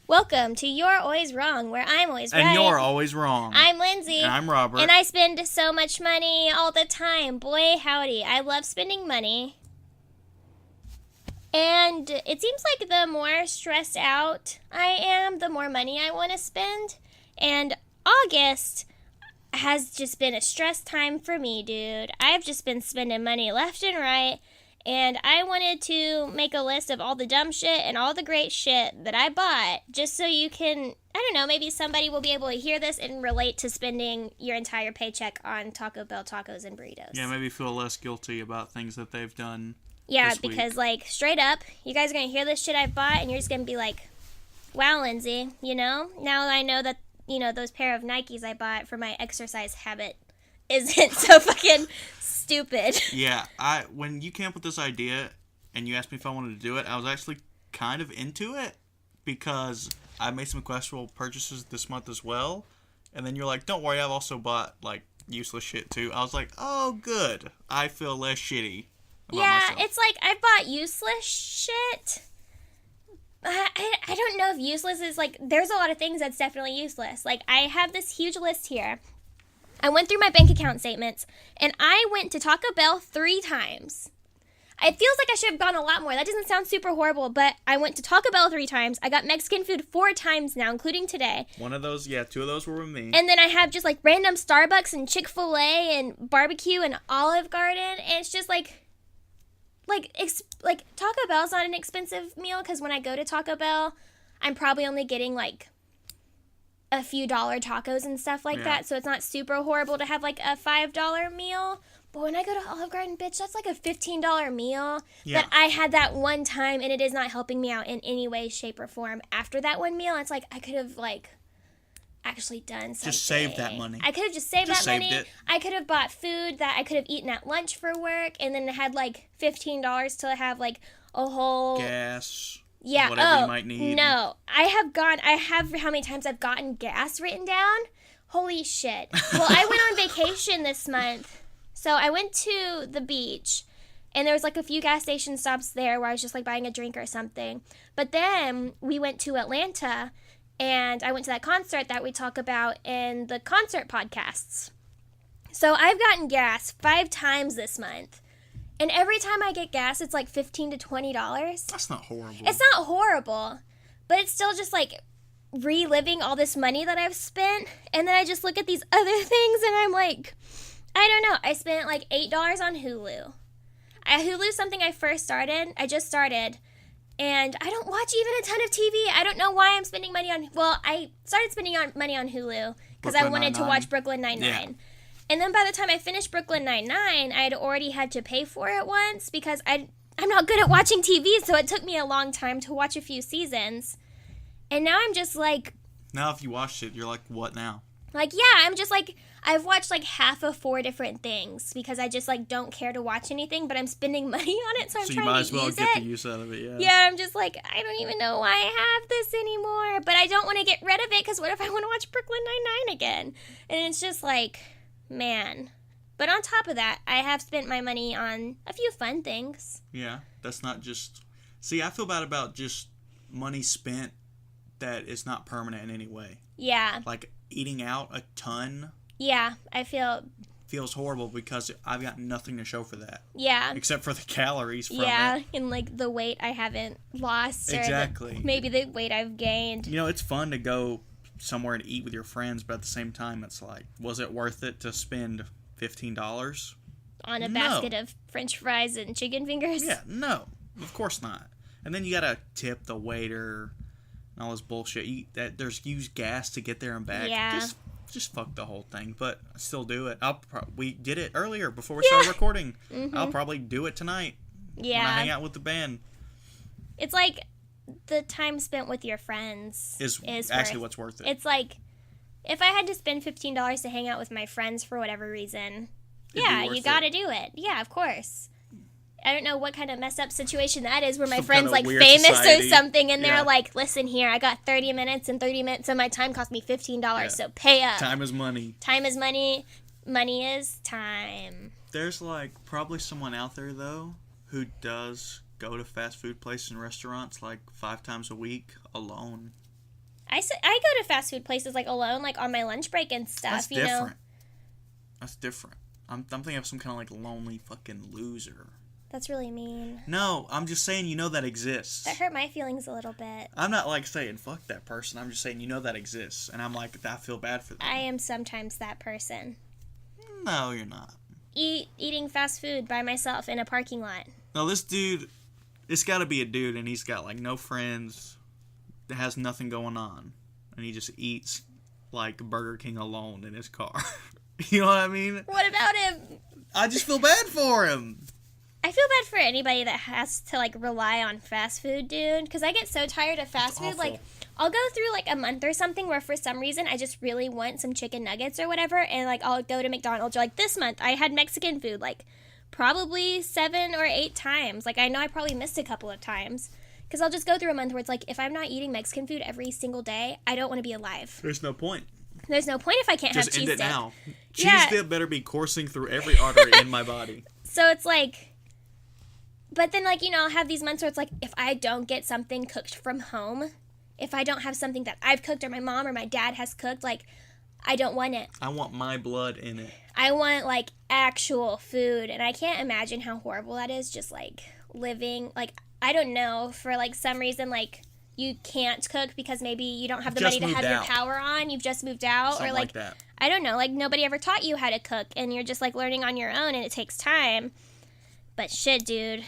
Welcome to You're Always Wrong, where I'm always right. And you're always wrong. I'm Lindsay. And I'm Robert. And I spend so much money all the time. Boy, howdy. I love spending money. And it seems like the more stressed out I am, the more money I want to spend. And August has just been a stress time for me, dude. I've just been spending money left and right. And I wanted to make a list of all the dumb shit and all the great shit that I bought, just so you can, I don't know, maybe somebody will be able to hear this and relate to spending your entire paycheck on Taco Bell tacos and burritos. Yeah, maybe feel less guilty about things that they've done. Yeah, this because, week. straight up, you guys are going to hear this shit I bought, and you're just going to be like, wow, Lindsay, now I know that, those pair of Nikes I bought for my exercise habit isn't so fucking stupid. Yeah, when you came up with this idea and you asked me if I wanted to do it, I was actually kind of into it because I made some questionable purchases this month as well. And then you're like, don't worry, I've also bought, useless shit too. I was like, oh, good. I feel less shitty about myself. It's like I bought useless shit. I don't know if useless is, there's a lot of things that's definitely useless. I have this huge list here. I went through my bank account statements, and I went to Taco Bell 3 times. It feels like I should have gone a lot more. That doesn't sound super horrible, but I went to Taco Bell 3 times. I got Mexican food 4 times now, including today. One of those, 2 of those were with me. And then I have just, random Starbucks and Chick-fil-A and barbecue and Olive Garden, and it's just, Taco Bell's not an expensive meal, because when I go to Taco Bell, I'm probably only getting, a few dollar tacos and stuff like that, so it's not super horrible to have a $5 meal. But when I go to Olive Garden, bitch, that's a $15 meal that I had that one time, and it is not helping me out in any way, shape, or form. After that one meal, it's I could have actually done something. Just saved that money. I could have just saved money. I could have bought food that I could have eaten at lunch for work, and then had $15 to have a whole gas. Yeah. Whatever you might need. No, I have how many times I've gotten gas written down? Holy shit. Well, I went on vacation this month. So I went to the beach, and there was a few gas station stops there where I was just buying a drink or something. But then we went to Atlanta, and I went to that concert that we talk about in the concert podcasts. So I've gotten gas 5 times this month. And every time I get gas, it's $15 to $20. That's not horrible. It's not horrible, but it's still just reliving all this money that I've spent. And then I just look at these other things, and I'm I don't know. I spent $8 on Hulu. Hulu's something I just started, and I don't watch even a ton of TV. I don't know why I'm spending money on. Well, I started spending money on Hulu because I wanted to watch Brooklyn Nine-Nine. Yeah. And then by the time I finished Brooklyn Nine-Nine, I'd already had to pay for it once because I'm not good at watching TV, so it took me a long time to watch a few seasons. And now I'm just Now if you watched it, you're what now? I'm just I've watched half of 4 different things because I just don't care to watch anything, but I'm spending money on it, so I'm trying to use it. So you might as well get the use out of it, yeah. Yeah, I'm just I don't even know why I have this anymore, but I don't want to get rid of it because what if I want to watch Brooklyn Nine-Nine again? And it's just man. But on top of that, I have spent my money on a few fun things. Yeah, that's not just... See, I feel bad about just money spent that is not permanent in any way. Yeah. Eating out a ton... Yeah, I feels horrible because I've got nothing to show for that. Yeah. Except for the calories from it. Yeah, and the weight I haven't lost. Exactly. Or maybe the weight I've gained. It's fun to go somewhere and eat with your friends, but at the same time, it's was it worth it to spend $15 on a basket of French fries and chicken fingers? Yeah, no, of course not. And then you gotta tip the waiter and all this bullshit. There's used gas to get there and back. Yeah. Just fuck the whole thing, but I still do it. We did it earlier before we started recording. Mm-hmm. I'll probably do it tonight. Yeah. When I hang out with the band. It's the time spent with your friends is actually what's worth it. It's if I had to spend $15 to hang out with my friends for whatever reason, you gotta do it. Yeah, of course. I don't know what kind of messed up situation that is where my friend's famous society. Or something, and they're listen here, I got 30 minutes, and 30 minutes of my time cost me $15, so pay up. Time is money. Time is money. Money is time. There's probably someone out there though who does go to fast food places and restaurants 5 times a week alone. I go to fast food places like alone, like on my lunch break and stuff. That's you know. different. That's different. I'm thinking of some kind of like lonely fucking loser. That's really mean. No, I'm just saying that exists. That hurt my feelings a little bit. I'm not like saying fuck that person. I'm just saying that exists, and I'm like I feel bad for them. I am sometimes that person. No, you're not. Eating fast food by myself in a parking lot. No, this dude, it's got to be a dude, and he's got like no friends, that has nothing going on, and he just eats like Burger King alone in his car. You know what I mean? What about him? I just feel bad for him. I feel bad for anybody that has to like rely on fast food, dude. Because I get so tired of fast food. Awful. Like, I'll go through like a month or something where for some reason I just really want some chicken nuggets or whatever, and like I'll go to McDonald's. Or like this month I had Mexican food like probably 7 or 8 times. Like I know I probably missed a couple of times. Because I'll just go through a month where it's like, if I'm not eating Mexican food every single day, I don't want to be alive. There's no point. There's no point if I can't have cheese Just end it dip. now. Yeah. Cheese dip better be coursing through every artery in my body. So it's like, but then like, I'll have these months where it's like, if I don't get something cooked from home, if I don't have something that I've cooked or my mom or my dad has cooked, like, I don't want it. I want my blood in it. I want like actual food, and I can't imagine how horrible that is, just like living, like, I don't know, for like some reason, like, you can't cook because maybe you don't have the money to have your power on, you've just moved out, Something or like that. I don't know, like nobody ever taught you how to cook and you're just like learning on your own and it takes time. But shit, dude.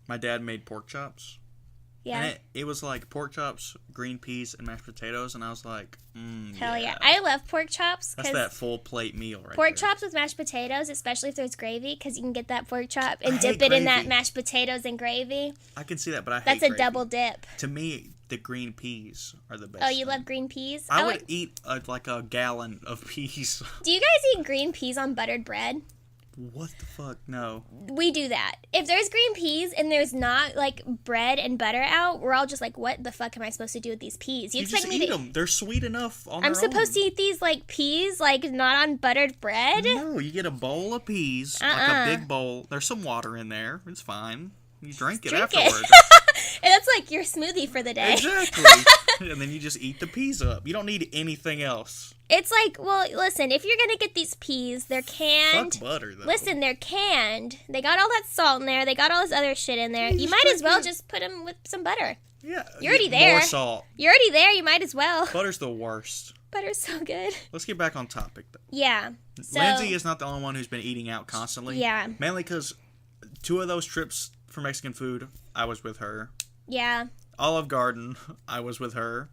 My dad made pork chops. Yeah. And it was like pork chops, green peas, and mashed potatoes, and I was like, hell yeah. I love pork chops. That's that full plate meal right Pork there. chops with mashed potatoes, especially if there's gravy, because you can get that pork chop and I dip hate it in that gravy. mashed potatoes and gravy. I can see that, but I hate That's a gravy. double dip. To me, the green peas are the best. Oh, you thing. love green peas? I would like... eat like a gallon of peas. Do you guys eat green peas on buttered bread? What the fuck? No. We do that. If there's green peas and there's not like bread and butter out, we're all just like, what the fuck am I supposed to do with these peas? You expect just me eat to them. They're sweet enough on I'm their supposed own. to eat these like peas, like not on buttered bread? No, you get a bowl of peas, like a big bowl. There's some water in there. It's fine. You drink it afterwards. And that's like your smoothie for the day. Exactly. And then you just eat the peas up. You don't need anything else. It's like, well, listen, if you're going to get these peas, they're canned. Fuck butter, though. Listen, they're canned. They got all that salt in there. They got all this other shit in there. You might as well just put them with some butter. Yeah. You're already there. More salt. You're already there. You might as well. Butter's the worst. Butter's so good. Let's get back on topic, though. Yeah. So, Lindsay is not the only one who's been eating out constantly. Yeah. Mainly because 2 of those trips for Mexican food, I was with her. Yeah. Olive Garden, I was with her.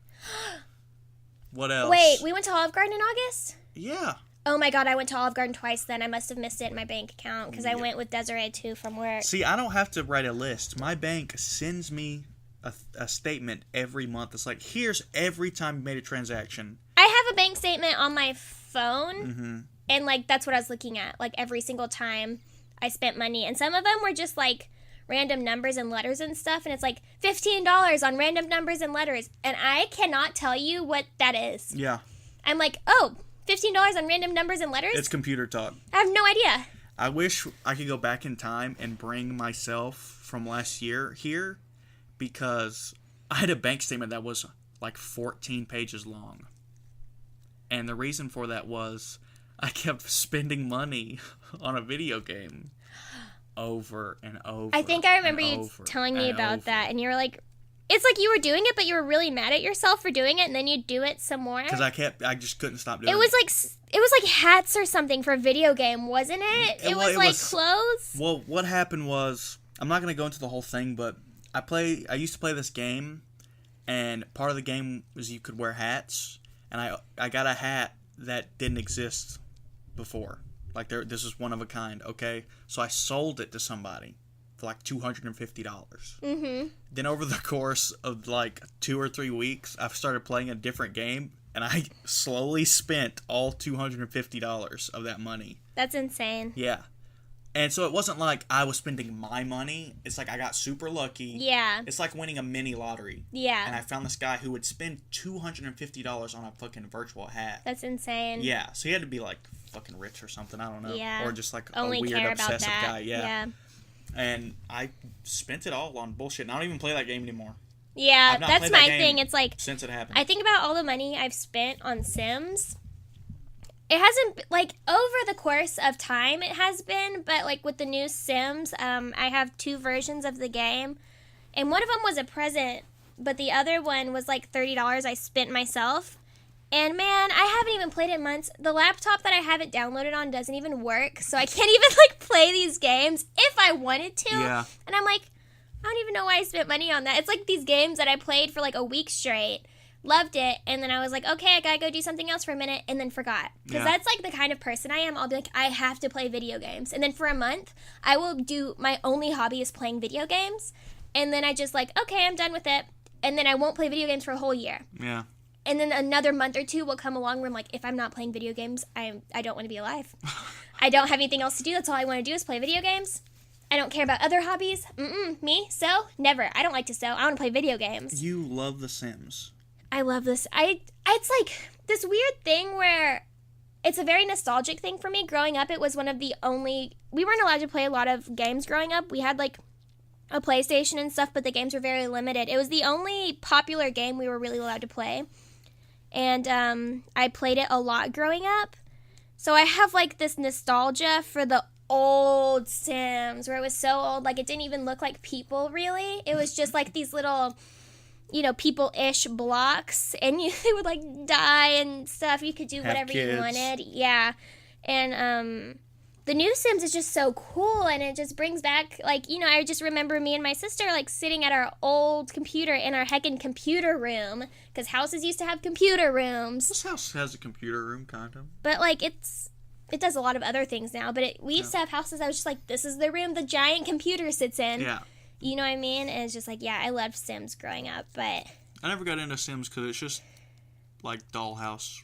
What else? Wait, we went to Olive Garden in August? Yeah. Oh my god, I went to Olive Garden twice then. I must have missed it in my bank account because I went with Desiree too from work. See, I don't have to write a list. My bank sends me a statement every month. It's like, here's every time you made a transaction. I have a bank statement on my phone, Mm-hmm. and like that's what I was looking at. Like every single time I spent money, and some of them were just like random numbers and letters and stuff, and it's like $15 on random numbers and letters, and I cannot tell you what that is. Yeah. I'm like, oh, $15 on random numbers and letters? It's computer talk. I have no idea. I wish I could go back in time and bring myself from last year here, because I had a bank statement that was like 14 pages long. And the reason for that was I kept spending money on a video game over and over. I think I remember you telling me about that, and you were like, it's like you were doing it, but you were really mad at yourself for doing it, and then you'd do it some more. Because I just couldn't stop doing it. It was like hats or something for a video game, wasn't it? It was clothes. Well, what happened was, I'm not going to go into the whole thing, but I used to play this game, and part of the game was you could wear hats, and I got a hat that didn't exist before. Like, this is one of a kind, okay? So I sold it to somebody for like $250. Mm-hmm. Then over the course of like 2 or 3 weeks, I've started playing a different game, and I slowly spent all $250 of that money. That's insane. Yeah. And so it wasn't like I was spending my money. It's like I got super lucky. Yeah. It's like winning a mini lottery. Yeah. And I found this guy who would spend $250 on a fucking virtual hat. That's insane. Yeah. So he had to be like fucking rich or something. I don't know. Yeah. Or just like Only a weird care about obsessive that. guy. Yeah. And I spent it all on bullshit. And I don't even play that game anymore. Yeah, I've not that's played that my game thing. It's like, since it happened. I think about all the money I've spent on Sims. It hasn't, like, over the course of time it has been, but, like, with the new Sims, I have 2 versions of the game, and one of them was a present, but the other one was, like, $30 I spent myself. And, man, I haven't even played it in months. The laptop that I have it downloaded on doesn't even work, so I can't even, like, play these games if I wanted to. Yeah. And I'm like, I don't even know why I spent money on that. It's like these games that I played for, like, a week straight. Loved it, and then I was like, okay, I gotta go do something else for a minute, and then forgot. Because that's, like, the kind of person I am. I'll be like, I have to play video games. And then for a month, I will do, my only hobby is playing video games. And then I just, like, okay, I'm done with it. And then I won't play video games for a whole year. Yeah. And then another month or 2 will come along where I'm like, if I'm not playing video games, I don't want to be alive. I don't have anything else to do. That's all I want to do is play video games. I don't care about other hobbies. Me? Sew? Never. I don't like to sew. I want to play video games. You love The Sims. I love this. It's like this weird thing where it's a very nostalgic thing for me. Growing up, it was one of the only... We weren't allowed to play a lot of games growing up. We had, like, a PlayStation and stuff, but the games were very limited. It was the only popular game we were really allowed to play. And I played it a lot growing up. So I have, like, this nostalgia for the old Sims, where it was so old, like, it didn't even look like people, really. It was just, like, these little... people-ish blocks, and they would, like, die and stuff. You could do whatever you wanted. Yeah. And, the new Sims is just so cool, and it just brings back, like, I just remember me and my sister, like, sitting at our old computer in our heckin' computer room, because houses used to have computer rooms. This house has a computer room, kind of. But, like, it does a lot of other things now, but we used to have houses that was just like, this is the room the giant computer sits in. Yeah. You know what I mean? And it's just like, yeah, I loved Sims growing up, but... I never got into Sims because it's just like Dollhouse.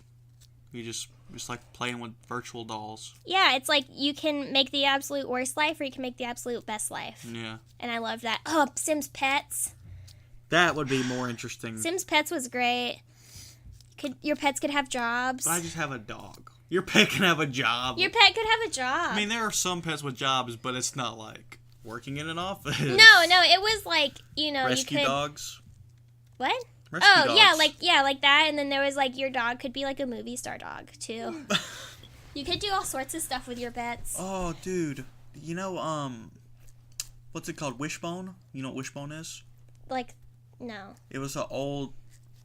It's like playing with virtual dolls. Yeah, it's like you can make the absolute worst life or you can make the absolute best life. Yeah. And I love that. Oh, Sims Pets. That would be more interesting. Sims Pets was great. Your pets could have jobs. But I just have a dog. Your pet can have a job. Your pet could have a job. I mean, there are some pets with jobs, but it's not like... working in an office. No, it was like, rescue you could... dogs. What? Rescue dogs. Yeah, like that, and then there was like your dog could be like a movie star dog too. You could do all sorts of stuff with your pets. Oh, dude. What's it called? Wishbone? You know what Wishbone is? Like, no. It was an old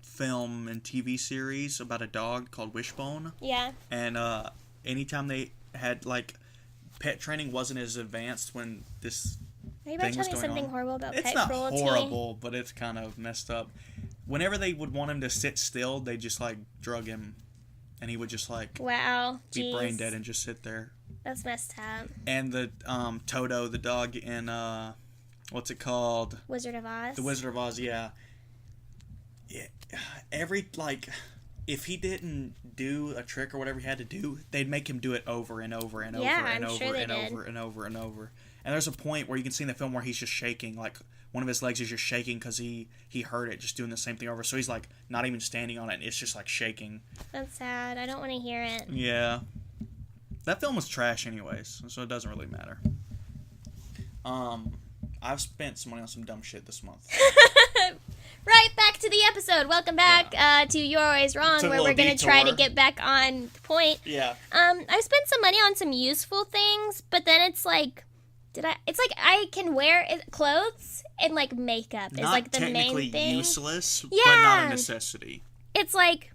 film and TV series about a dog called Wishbone. Yeah. And anytime they had like... pet training wasn't as advanced when this Are you about thing to was tell me going something on. horrible about It's pet not cruelty? horrible, but it's kind of messed up. Whenever they would want him to sit still, they just like drug him, and he would just like Wow, be brain dead and just sit there. That's messed up. And the Toto, the dog in what's it called? Wizard of Oz. The Wizard of Oz, yeah. Yeah, if he didn't do a trick or whatever he had to do, they'd make him do it over and over and over and over and over and over and over. And there's a point where you can see in the film where he's just shaking, like one of his legs is just shaking because he heard it just doing the same thing over. So he's like not even standing on it, and it's just like shaking. That's sad. I don't want to hear it. Yeah. That film was trash anyways, so it doesn't really matter. I've spent some money on some dumb shit this month. Right, back to the episode. Welcome back to You're Always Wrong, where we're going to try to get back on point. Yeah. I spent some money on some useful things, but then it's like, it's like I can wear clothes and like makeup is like the main thing. Not technically useless, yeah. but not a necessity. It's like,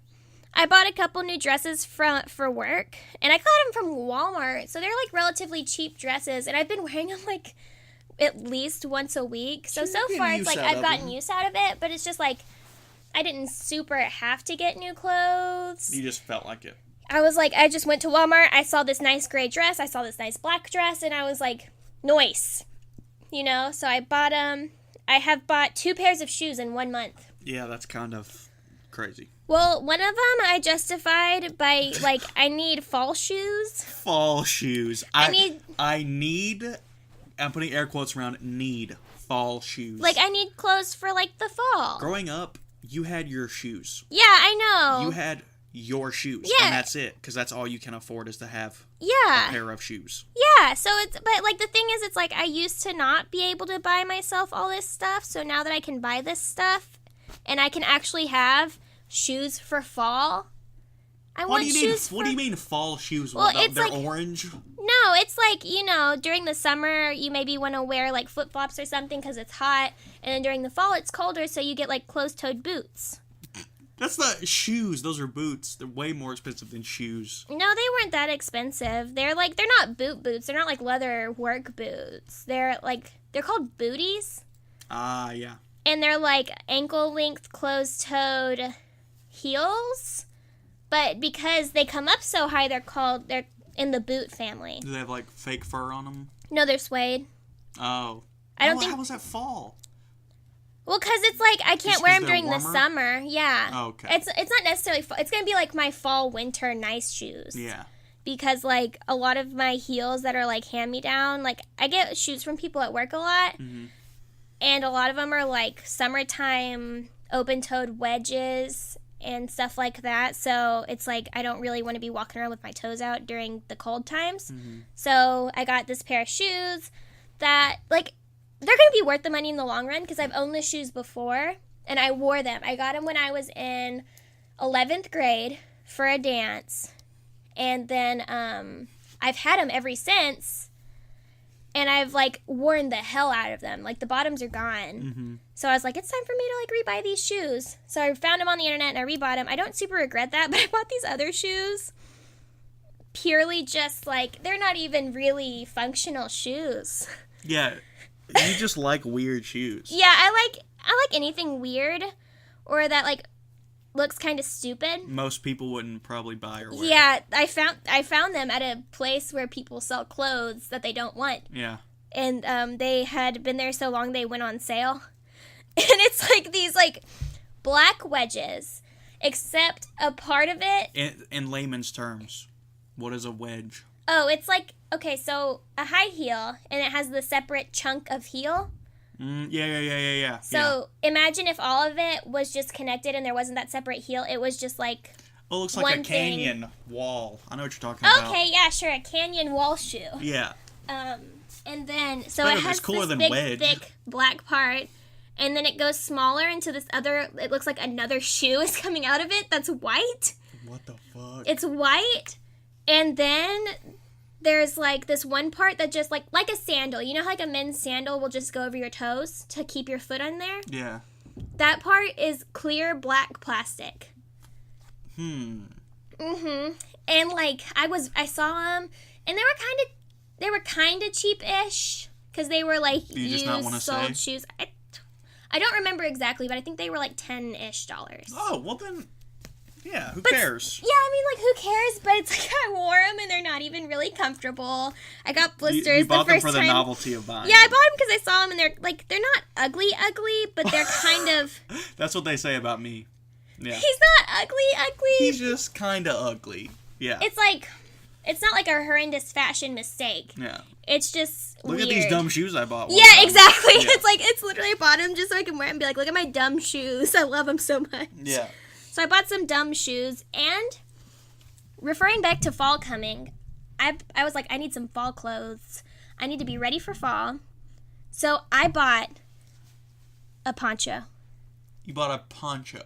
I bought a couple new dresses for work, and I got them from Walmart, so they're like relatively cheap dresses, and I've been wearing them like at least once a week. So far it's like I've gotten use out of it, but it's just like I didn't super have to get new clothes. You just felt like it. I was like, I just went to Walmart, I saw this nice gray dress, I saw this nice black dress, and I was like, nice. So I bought them. I have bought 2 pairs of shoes in 1 month. Yeah, that's kind of crazy. Well, one of them I justified by, like, I need fall shoes. Fall shoes. I'm putting air quotes around need fall shoes. Like, I need clothes for, like, the fall. Growing up, you had your shoes. Yeah, I know. your shoes. Yeah. And that's it. Because that's all you can afford is to have a Yeah. pair of shoes. Yeah, so but like the thing is, it's like I used to not be able to buy myself all this stuff, so now that I can buy this stuff and I can actually have shoes for fall, What do you mean fall shoes? Well, They're it's like- orange? No, it's like, during the summer you maybe want to wear like flip-flops or something because it's hot, and then during the fall it's colder, so you get like closed-toed boots. That's not shoes. Those are boots. They're way more expensive than shoes. No, they weren't that expensive. They're not boots. They're not like leather work boots. They're called booties. Ah, yeah. And they're like ankle-length closed-toed heels. But because they come up so high, they're in the boot family. Do they have like fake fur on them? No, they're suede. Oh. I don't think. How was that fall? Well, because it's like I can't Just wear 'cause them they're during the warmer? summer. Yeah. Oh, okay. It's not necessarily fall. It's gonna be like my fall winter nice shoes. Yeah. Because like a lot of my heels that are like hand me down, like I get shoes from people at work a lot, and a lot of them are like summertime open-toed wedges and stuff like that. So it's like I don't really want to be walking around with my toes out during the cold times. So I got this pair of shoes that like they're going to be worth the money in the long run because I've owned the shoes before and I wore them. I got them when I was in 11th grade for a dance. And then I've had them ever since. And I've like worn the hell out of them. Like the bottoms are gone. So I was like, it's time for me to like rebuy these shoes. So I found them on the internet and I rebought them. I don't super regret that, but I bought these other shoes purely just like they're not even really functional shoes. Yeah. You just like weird shoes. Yeah, I like anything weird or that like looks kind of stupid. Most people wouldn't probably buy or wear. Yeah, I found them at a place where people sell clothes that they don't want. Yeah. And they had been there so long they went on sale. And it's like these like black wedges, except a part of it. In layman's terms, what is a wedge? Oh, it's like, okay, so a high heel, and it has the separate chunk of heel. Yeah. So imagine if all of it was just connected and there wasn't that separate heel. It was just like Oh, it looks like one a canyon wall. I know what you're talking about. Okay, yeah, sure, a canyon wall shoe. Yeah. And then so Better, it has it's cooler this than big, wedge. thick black part, and then it goes smaller into this other. It looks like another shoe is coming out of it. That's white. What the fuck? It's white, and then there's like this one part that just like a sandal. You know how like a men's sandal will just go over your toes to keep your foot on there? Yeah. That part is clear black plastic. And like I saw them, and they were kind of cheap-ish because they were like Do you just not wanna used sold say? shoes. I don't remember exactly, but I think they were like $10-ish. Oh, well then, yeah, who cares? Yeah, I mean, like, who cares? But it's like I wore them, and they're not even really comfortable. I got blisters You bought the them first for the time. novelty of buying. Yeah, I bought them because I saw them, and they're not ugly, but they're kind of. That's what they say about me. Yeah. He's not ugly. He's just kind of ugly. Yeah. It's not like a horrendous fashion mistake. Yeah. It's just Look weird. at these dumb shoes I bought. one Yeah, time. exactly. Yeah. It's literally I bought them just so I can wear them and be like, look at my dumb shoes. I love them so much. Yeah. So I bought some dumb shoes, and referring back to fall coming, I was like, I need some fall clothes. I need to be ready for fall. So I bought a poncho. You bought a poncho.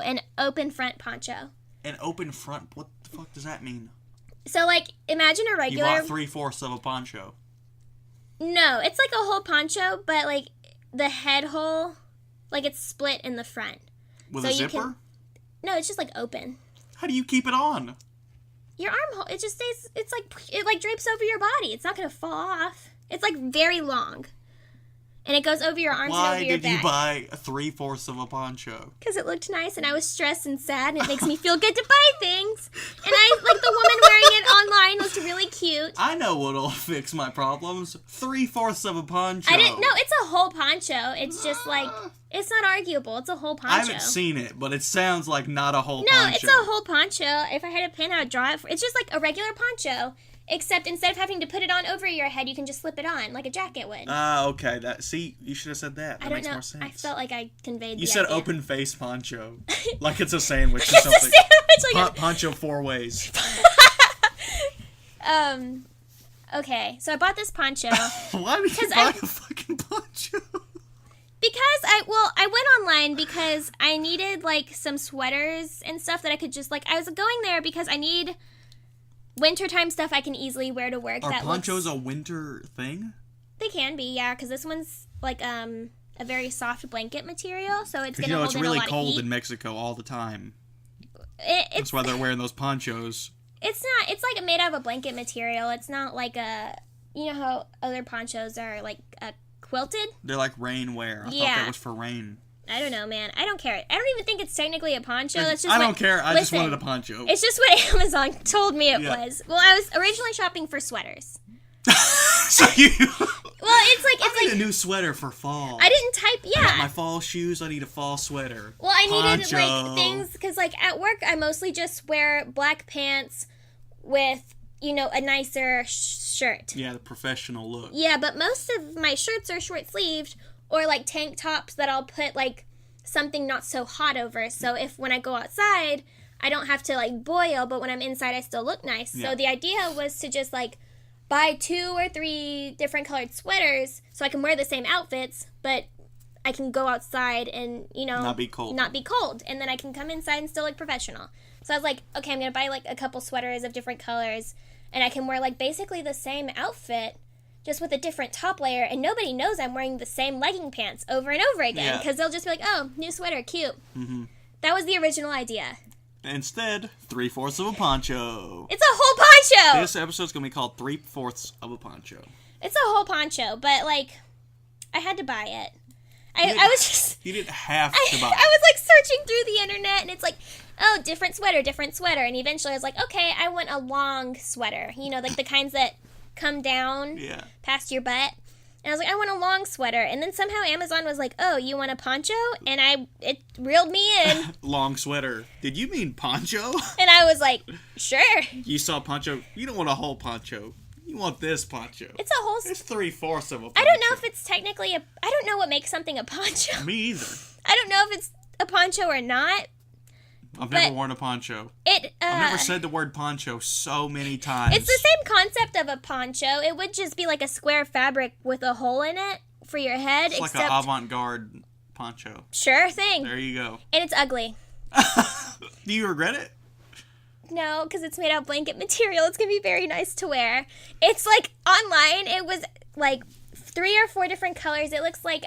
An open front poncho. An open front? What the fuck does that mean? So, like, imagine a You regular... bought 3/4 of a poncho. No, it's like a whole poncho, but, like, the head hole, like, it's split in the front. With So a you zipper? can- No, it's just, like, open. How do you keep it on? Your armhole, it just stays, it like drapes over your body. It's not going to fall off. It's, like, very long. And it goes over your arms and Why over your did you back. buy 3/4 of a poncho? Because it looked nice, and I was stressed and sad, and it makes me feel good to buy things. And like, the woman wearing it online looked really cute. I know what'll fix my problems. 3/4 of a poncho. I didn't know it's a whole poncho. It's just like, it's not arguable. It's a whole poncho. I haven't seen it, but it sounds like not a whole No, poncho. it's a whole poncho. If I had a pen, I would draw it. It's just like a regular poncho. Except instead of having to put it on over your head, you can just slip it on like a jacket would. Okay. See, you should have said that. That I don't makes know. more sense. I felt like I conveyed You the said idea. open face poncho. Like it's a sandwich or It's a something. sandwich, like Poncho 4 ways. Okay, so I bought this poncho. Why would you buy a fucking poncho? Because I went online because I needed like some sweaters and stuff that I could just like I was going there because I need wintertime stuff I can easily wear to work. Are that ponchos a winter thing? They can be, yeah, because this one's like a very soft blanket material, so it's gonna You know, hold it's in really a lot cold of heat. in Mexico all the time. It's That's why they're wearing those ponchos. it's not. It's like made out of a blanket material. It's not like you know how other ponchos are like quilted. They're like rain wear. I thought Yeah. that was for rain. I don't know, man. I don't care. I don't even think it's technically a poncho. It's just I don't care. I just wanted a poncho. It's just what Amazon told me it Yeah. was. Well, I was originally shopping for sweaters. So you... Well, I need a new sweater for fall. I didn't type. I got my Yeah. fall shoes. I need a fall sweater. Well, I needed like Poncho. things because like at work I mostly just wear black pants with a nicer shirt. Yeah, the professional look. Yeah, but most of my shirts are short sleeved or like tank tops that I'll put like something not so hot over. So if when I go outside, I don't have to like boil, but when I'm inside, I still look nice. Yeah. So the idea was to just like buy 2 or 3 different colored sweaters so I can wear the same outfits, but I can go outside and, Not be cold. And then I can come inside and still look professional. So I was like, okay, I'm going to buy like a couple sweaters of different colors and I can wear like basically the same outfit just with a different top layer, and nobody knows I'm wearing the same legging pants over and over again Yeah. because they'll just be like, oh, new sweater, cute. Mm-hmm. That was the original idea. Instead, 3/4 of a poncho. It's a whole poncho! This episode's gonna be called 3/4 of a poncho. It's a whole poncho, but like, I had to buy it. I was just... You didn't have I to buy. was like searching through the internet and it's like, oh, different sweater. And eventually I was like, okay, I want a long sweater. Like the kinds that come down Yeah. past your butt. And I was like, I want a long sweater. And then somehow Amazon was like, oh, you want a poncho? And it reeled me in. Long sweater. Did you mean poncho? And I was like, sure. You saw poncho. You don't want a whole poncho. You want this poncho. It's a whole... It's 3/4 of a poncho. I don't know if it's technically a... I don't know what makes something a poncho. Me either. I don't know if it's a poncho or not. I've never worn a poncho. I've I've never said the word poncho so many times. It's the same concept of a poncho. It would just be like a square fabric with a hole in it for your head. It's like an avant-garde poncho. Sure thing. There you go. And it's ugly. Do you regret it? No, because it's made out of blanket material. It's going to be very nice to wear. It's like online, it was like 3 or 4 different colors. It looks like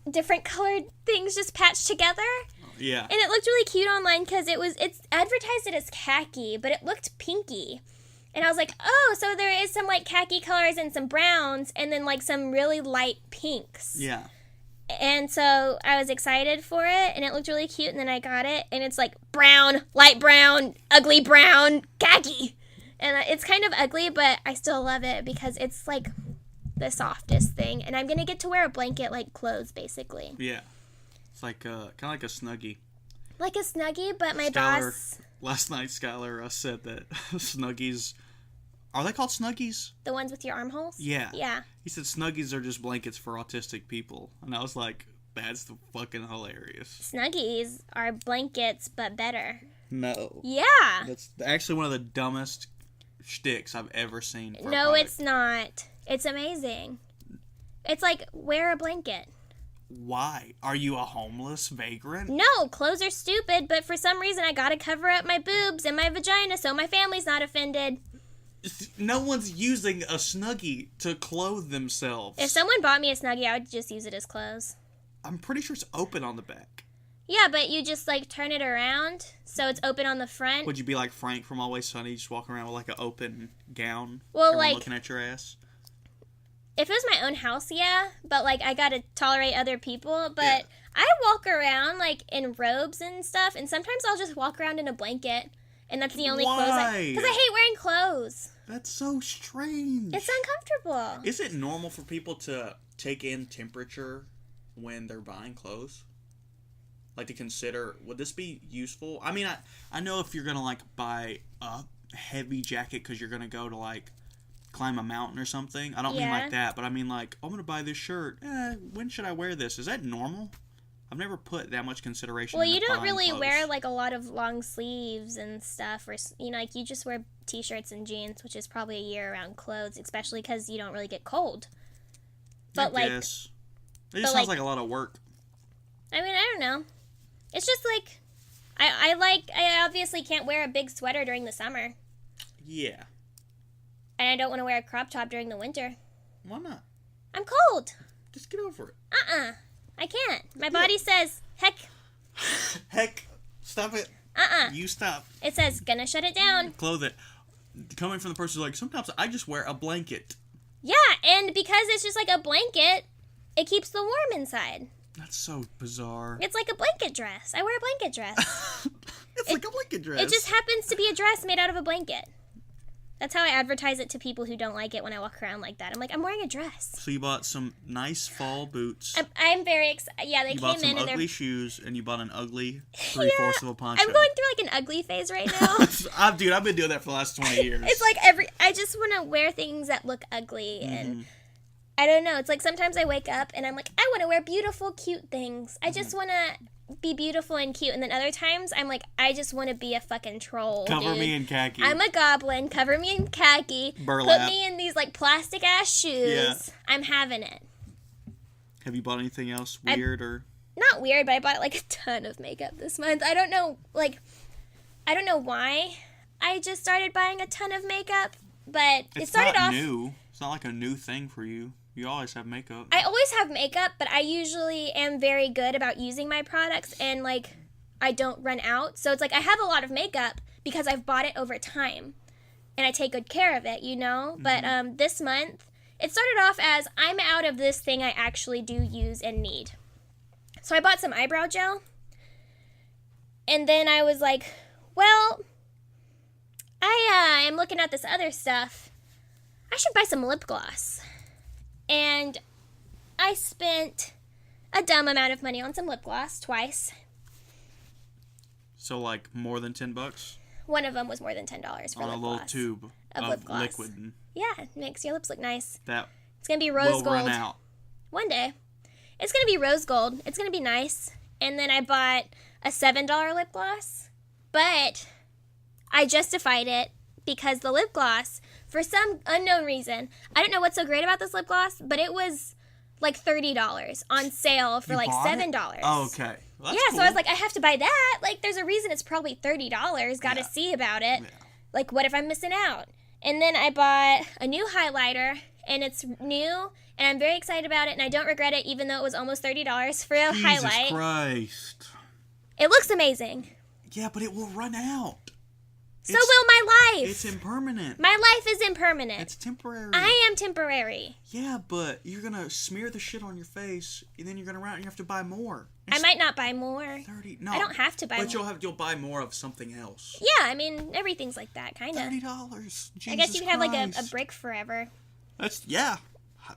different colored things just patched together. Yeah. And it looked really cute online because it's advertised it as khaki, but it looked pinky. And I was like, oh, so there is some like khaki colors and some browns and then like some really light pinks. Yeah. And so I was excited for it and it looked really cute and then I got it and it's like brown, light brown, ugly brown, khaki. And it's kind of ugly, but I still love it because it's like the softest thing. And I'm going to get to wear a blanket like clothes basically. Yeah. It's like kind of like a Snuggie. Like a Snuggie, but my Skylar, boss... last night, Skylar said that Snuggies... Are they called Snuggies? The ones with your armholes? Yeah. Yeah. He said Snuggies are just blankets for autistic people. And I was like, that's fucking hilarious. Snuggies are blankets, but better. No. Yeah. That's actually one of the dumbest shticks I've ever seen. For a No, product. it's not. It's amazing. It's like, wear a blanket. Why? Are you a homeless vagrant? No, clothes are stupid, but for some reason I gotta cover up my boobs and my vagina so my family's not offended. No one's using a Snuggie to clothe themselves. If someone bought me a Snuggie, I would just use it as clothes. I'm pretty sure it's open on the back. Yeah, but you just like turn it around so it's open on the front. Would you be like Frank from Always Sunny, just walking around with like an open gown? Well, everyone like- looking at your ass. If it was my own house, yeah, but like I gotta tolerate other people. But Yeah. I walk around like in robes and stuff, and sometimes I'll just walk around in a blanket, and that's the only clothes. Why? Because I hate wearing clothes. That's so strange. It's uncomfortable. Is it normal for people to take in temperature when they're buying clothes? Like to consider, would this be useful? I mean, I know if you're gonna like buy a heavy jacket because you're gonna go to like climb a mountain or something. I don't mean Yeah. like that, but I mean like I'm gonna buy this shirt. When should I wear this? Is that normal? I've never put that much consideration. Well, into you don't buying really clothes. wear like a lot of long sleeves and stuff, or like you just wear t-shirts and jeans, which is probably a year-round clothes, especially because you don't really get cold. But I like, guess. It just sounds like a lot of work. I mean, I don't know. It's just like, I obviously can't wear a big sweater during the summer, Yeah. and I don't want to wear a crop top during the winter. Why not? I'm cold. Just get over it. I can't. My body says, heck, Heck, stop it. You stop. It says, gonna shut it down. Clothe it. Coming from the person who's like, sometimes I just wear a blanket. Yeah, and because it's just like a blanket, it keeps the warm inside. That's so bizarre. It's like a blanket dress. I wear a blanket dress. It's like a blanket dress. It just happens to be a dress made out of a blanket. That's how I advertise it to people who don't like it when I walk around like that. I'm like, I'm wearing a dress. So you bought some nice fall boots. I'm very excited. Yeah, they You came bought some in and ugly they're... shoes, and you bought an ugly 3/4 of a poncho. I'm going through like an ugly phase right now. Dude, I've been doing that for the last 20 years. It's like I just want to wear things that look ugly and I don't know. It's like sometimes I wake up and I'm like, I want to wear beautiful, cute things. I just want to be beautiful and cute. And then other times I'm like, I just want to be a fucking troll. Cover dude. me in khaki. I'm a goblin. Cover me in khaki. Burlap. Put me in these like plastic ass shoes. Yeah. I'm having it. Have you bought anything else weird or? Not weird, but I bought like a ton of makeup this month. I don't know why I just started buying a ton of makeup, but it started not off. new. It's not like a new thing for you. You always have makeup. I always have makeup, but I usually am very good about using my products and like I don't run out. So it's like I have a lot of makeup because I've bought it over time and I take good care of it, you know? But this month it started off as I'm out of this thing I actually do use and need. So I bought some eyebrow gel. And then I was like, well, I am looking at this other stuff. I should buy some lip gloss. And I spent a dumb amount of money on some lip gloss twice. So like more than $10 One of them was more than $10 for on a lip little gloss. tube of lip gloss. liquid. Yeah, it makes your lips look nice. That It's going to be rose will gold. run out. One day. It's going to be rose gold. It's going to be nice. And then I bought a $7 lip gloss. But I justified it because the lip gloss, for some unknown reason, I don't know what's so great about this lip gloss, but it was like $30 on sale for You like bought it? $7. Oh, okay. Well, that's Yeah, cool. so I was like, I have to buy that. Like, there's a reason it's probably $30. Gotta Yeah. see about it. Yeah. Like, what if I'm missing out? And then I bought a new highlighter, and it's new, and I'm very excited about it, and I don't regret it, even though it was almost $30 for a Jesus highlight. Christ. It looks amazing. Yeah, but it will run out. So will my life. It's impermanent. My life is impermanent. It's temporary. I am temporary. Yeah, but you're gonna smear the shit on your face, and then you're gonna run out and you have to buy more. I might not buy more. 30. No, I don't have to buy but more. you'll buy more of something else. Yeah, I mean, everything's like that, kind of. $30. Jesus I guess you could have like a Christ. brick forever. That's Dude,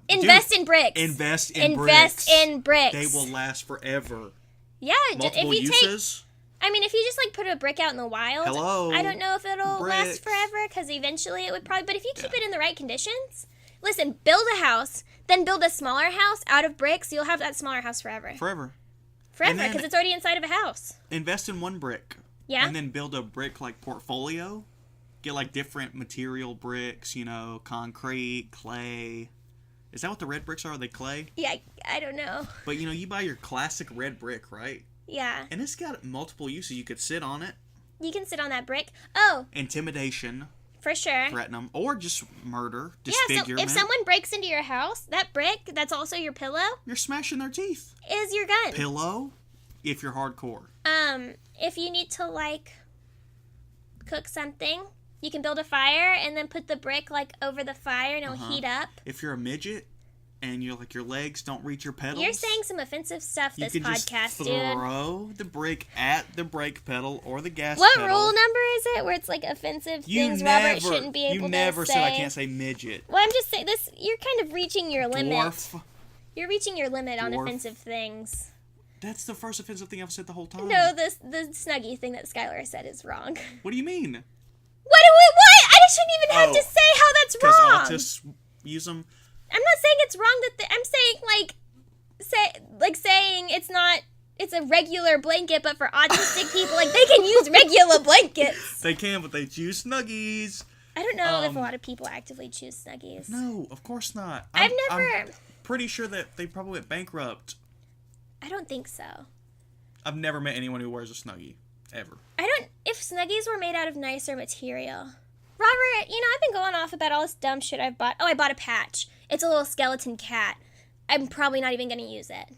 Invest in bricks. Invest in bricks. Invest in bricks. They will last forever. Yeah, Multiple if you uses. I mean, if you just like put a brick out in the wild, Hello, I don't know if it'll bricks. last forever because eventually it would probably. But if you keep it in the right conditions, listen, build a house, then build a smaller house out of bricks. You'll have that smaller house forever. Forever. Forever, And then- because it's already inside of a house. Invest in one brick. Yeah. And then build a brick like portfolio. Get like different material bricks, concrete, clay. Is that what the red bricks are? Are they clay? Yeah, I don't know. But you buy your classic red brick, right? Yeah, And it's got multiple uses. You could sit on it, you can sit on that brick. Oh, intimidation, for sure. threaten them, or just murder, Yeah, so disfigurement. if someone breaks into your house, that brick that's also your pillow You're smashing their teeth. is your gun. Pillow, if you're hardcore. If you need to like cook something, you can build a fire and then put the brick like over the fire and it'll heat up. If you're a midget and you're like your legs don't reach your pedals, You're saying some offensive stuff you this can just podcast, dude. throw the brick at the brake pedal or the gas What pedal. rule number is it where it's like offensive things Robert shouldn't be able to say? You never said I can't say midget. Well, I'm just saying this. You're kind of reaching your limit. Dwarf. You're reaching your limit on Dwarf. offensive things. That's the first offensive thing I've said the whole time. No, the Snuggie thing that Skylar said is wrong. What do you mean? shouldn't even have to say how that's Because wrong. autists use them. I'm not saying it's wrong I'm saying saying it's a regular blanket, but for autistic people, like, they can use regular blankets. They can, but they choose Snuggies. I don't know if a lot of people actively choose Snuggies. No, of course not. I'm pretty sure that they probably went bankrupt. I don't think so. I've never met anyone who wears a Snuggie. Ever. If Snuggies were made out of nicer material. Robert, I've been going off about all this dumb shit I've bought. Oh, I bought a patch. It's a little skeleton cat. I'm probably not even going to use it.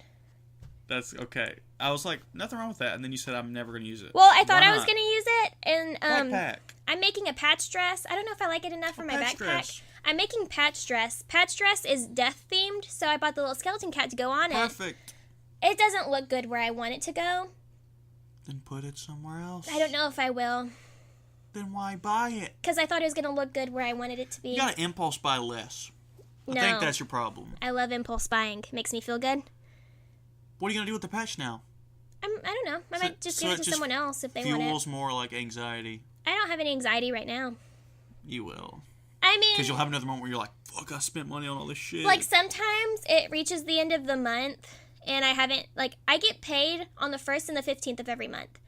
That's okay. I was like, nothing wrong with that. And then you said, I'm never going to use it. Well, I thought I was going to use it. And backpack. I'm making a patch dress. I don't know if I like it enough for my backpack. Dress. I'm making patch dress. Patch dress is death themed, so I bought the little skeleton cat to go on it. Perfect. It doesn't look good where I want it to go. Then put it somewhere else. I don't know if I will. Then why buy it? Because I thought it was going to look good where I wanted it to be. You gotta impulse buy less. I think that's your problem. I love impulse buying. Makes me feel good. What are you gonna do with the patch now? I don't know. I might just give it to someone else if they want it. Fuels more like anxiety. I don't have any anxiety right now. You will. I mean... Because you'll have another moment where you're like, fuck, I spent money on all this shit. Like, sometimes it reaches the end of the month, and I haven't... Like, I get paid on the 1st and the 15th of every month.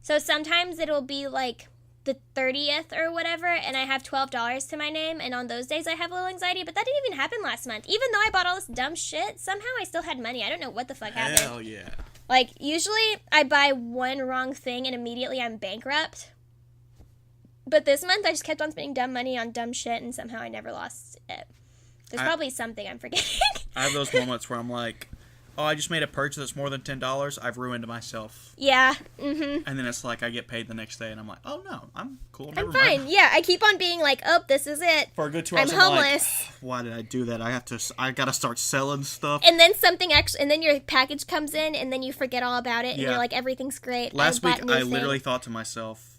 So sometimes it'll be, like, the 30th or whatever, and I have $12 to my name, and on those days I have a little anxiety, but that didn't even happen last month. Even though I bought all this dumb shit, somehow I still had money. I don't know what the fuck happened. Hell yeah. Like, usually I buy one wrong thing and immediately I'm bankrupt. But this month I just kept on spending dumb money on dumb shit and somehow I never lost it. There's probably something I'm forgetting. I have those moments where I'm like, oh, I just made a purchase that's more than $10. I've ruined myself. Yeah. Mm-hmm. And then it's like I get paid the next day and I'm like, oh no, I'm cool. I'm fine. Yeah, I keep on being like, oh, this is it. For a good 2 hours, I'm homeless. Like, why did I do that? I gotta start selling stuff. And then and then your package comes in and then you forget all about it and you're like, everything's great. Last week I literally thought to myself,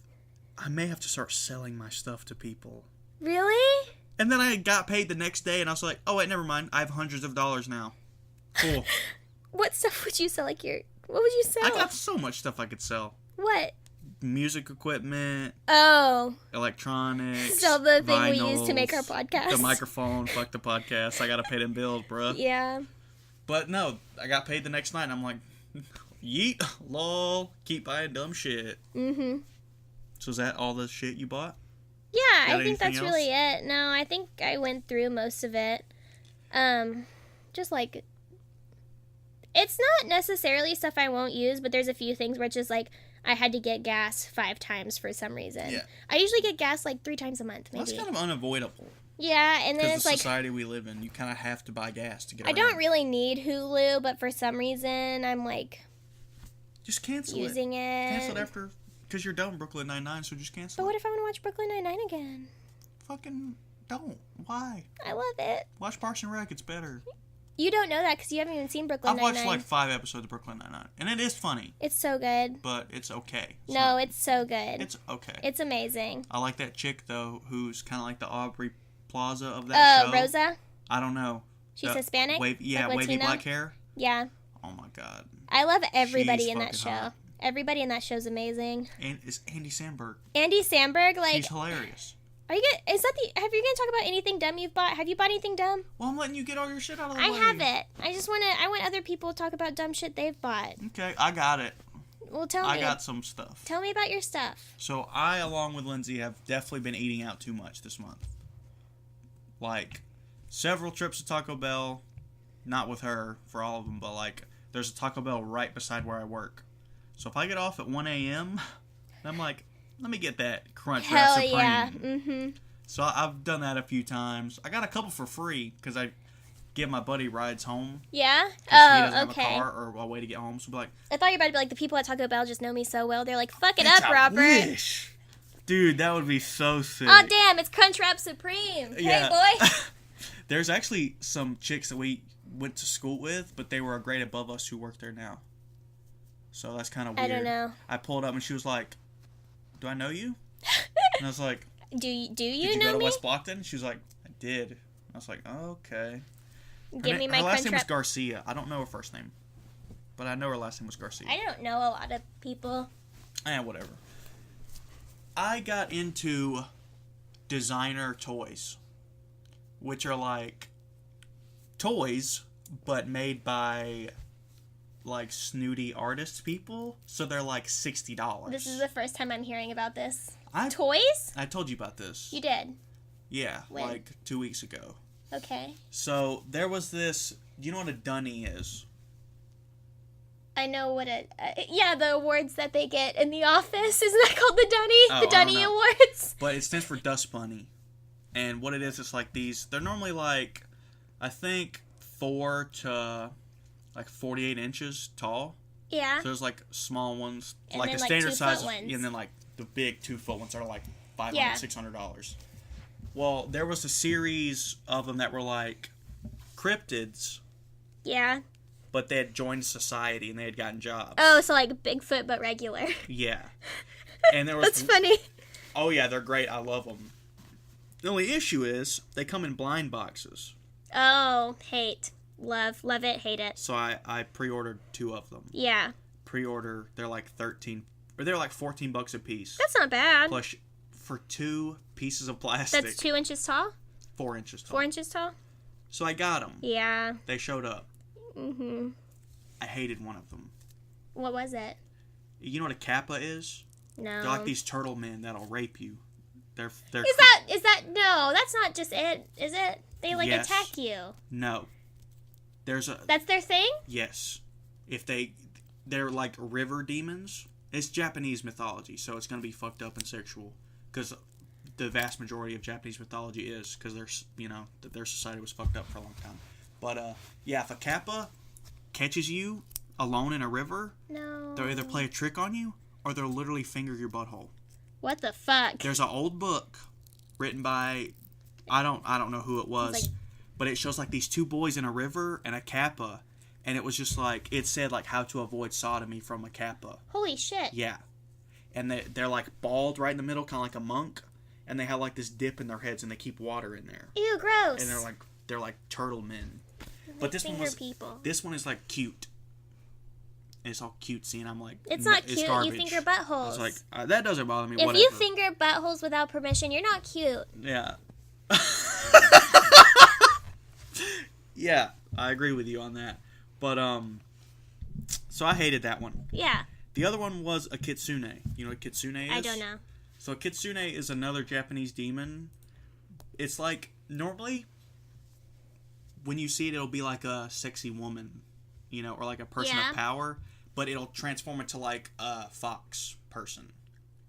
I may have to start selling my stuff to people. Really? And then I got paid the next day and I was like, oh wait, never mind. I have hundreds of dollars now. Cool. What stuff would you sell? What would you sell? I got so much stuff I could sell. What? Music equipment. Oh. Electronics. Sell the thing vinyls, we use to make our podcast. The microphone. Fuck the podcast. I gotta pay them bills, bruh. Yeah. But no, I got paid the next night and I'm like, yeet, lol, keep buying dumb shit. Mm-hmm. So is that all the shit you bought? Yeah, I think that's really it. No, I think I went through most of it. Just like... It's not necessarily stuff I won't use, but there's a few things where it's just like, I had to get gas 5 times for some reason. Yeah. I usually get gas like 3 times a month, maybe. That's kind of unavoidable. Yeah, and then it's like... the society we live in, you kind of have to buy gas to get around. I don't really need Hulu, but for some reason, I'm like... Just cancel using it. Cancel it after... Because you're done Brooklyn Nine-Nine, so just cancel it. But what if I want to watch Brooklyn Nine-Nine again? Fucking don't. Why? I love it. Watch Parks and Rec, it's better. You don't know that because you haven't even seen Brooklyn Nine-Nine. I've watched like 5 episodes of Brooklyn Nine-Nine, and it is funny. It's so good. But it's okay. It's so good. It's okay. It's amazing. I like that chick, though, who's kind of like the Aubrey Plaza of that show. Rosa? I don't know. She's Hispanic? Wavy black hair? Yeah. Oh my god. I love everybody in that show. Hot. Everybody in that show's amazing. And it's Andy Samberg. Andy Samberg, like... He's hilarious. Have you gonna talk about anything dumb you've bought? Have you bought anything dumb? Well, I'm letting you get all your shit out of the way. I haven't. I want other people to talk about dumb shit they've bought. Okay, I got it. Well, tell me. I got some stuff. Tell me about your stuff. So I, along with Lindsay, have definitely been eating out too much this month. Like, several trips to Taco Bell. Not with her for all of them, but like, there's a Taco Bell right beside where I work. So if I get off at 1 a.m., I'm like, let me get that Crunch Wrap Supreme. Hell yeah. Mm-hmm. So I've done that a few times. I got a couple for free because I give my buddy rides home. Yeah? He doesn't have a car or a way to get home. So like, I thought you were about to be like, the people at Taco Bell just know me so well. They're like, fuck it up, Robert. Wish. Dude, that would be so sick. Oh, damn, it's Crunch Wrap Supreme. Yeah. Hey, boy. There's actually some chicks that we went to school with, but they were a grade above us who work there now. So that's kind of weird. I don't know. I pulled up and she was like, do I know you? And I was like, do you did you know go to me? West Blockton? She was like, I did. I was like, oh, okay. Give me my her last Crunch name Wrap. was Garcia. I don't know her first name, but I know her last name was Garcia. I don't know a lot of people. Whatever. I got into designer toys, which are like toys but made by like snooty artist people. So they're like $60. This is the first time I'm hearing about this. I Toys? told you about this. You did. Yeah, When? like 2 weeks ago. Okay. So there was this. Do you know what a Dunny is? I know what the awards that they get in the office. Isn't that called the Dunny? Oh, The I don't Dunny know. Awards. But it stands for Dust Bunny. And what it is, it's like these. They're normally like, I think 4 to like 48 inches tall. Yeah. So there's like small ones, And like then, a like, standard 2-foot size, ones. and then like the big 2-foot ones are like $500, Yeah. $600. Well, there was a series of them that were like cryptids, Yeah. but they had joined society and they had gotten jobs. Oh, so like Bigfoot but regular. Yeah. And there was. That's funny. Oh yeah, they're great. I love them. The only issue is they come in blind boxes. Oh, hate. Love it, hate it. So I pre-ordered 2 of them. Yeah. Pre-order, they're like they're like $14 a piece. That's not bad. Plus for 2 pieces of plastic. That's 2 inches tall? 4 inches tall. 4 inches tall? So I got them. Yeah. They showed up. Mm-hmm. I hated one of them. What was it? You know what a Kappa is? No. They're like these turtle men that'll rape you. They're Is that no, that's not just it, is it? They like Yes. attack you. No. There's a That's their thing? yes. If they're like river demons. It's Japanese mythology, so it's going to be fucked up and sexual cuz the vast majority of Japanese mythology is cuz their society was fucked up for a long time. But yeah, if a Kappa catches you alone in a river, No. they'll either play a trick on you or they'll literally finger your butthole. What the fuck? There's an old book written by I don't know who it was, It's like- but it shows like these 2 boys in a river and a Kappa, and it was just like it said like how to avoid sodomy from a Kappa. Holy shit. Yeah, and they're like bald right in the middle, kind of like a monk, and they have like this dip in their heads and they keep water in there, Ew, gross. and they're like turtle men. But this Finger one was people. this one is like cute. It's all cutesy, and I'm like, It's not it's cute. garbage. You finger I buttholes. was like, that doesn't bother me. if whatever. you finger buttholes without permission, you're not cute. Yeah. Yeah, I agree with you on that. But so I hated that one. Yeah. The other one was a kitsune. You know what kitsune is? I don't know. So a kitsune is another Japanese demon. It's like normally when you see it, it'll be like a sexy woman, or like a person Yeah. of power, but it'll transform into like a fox person.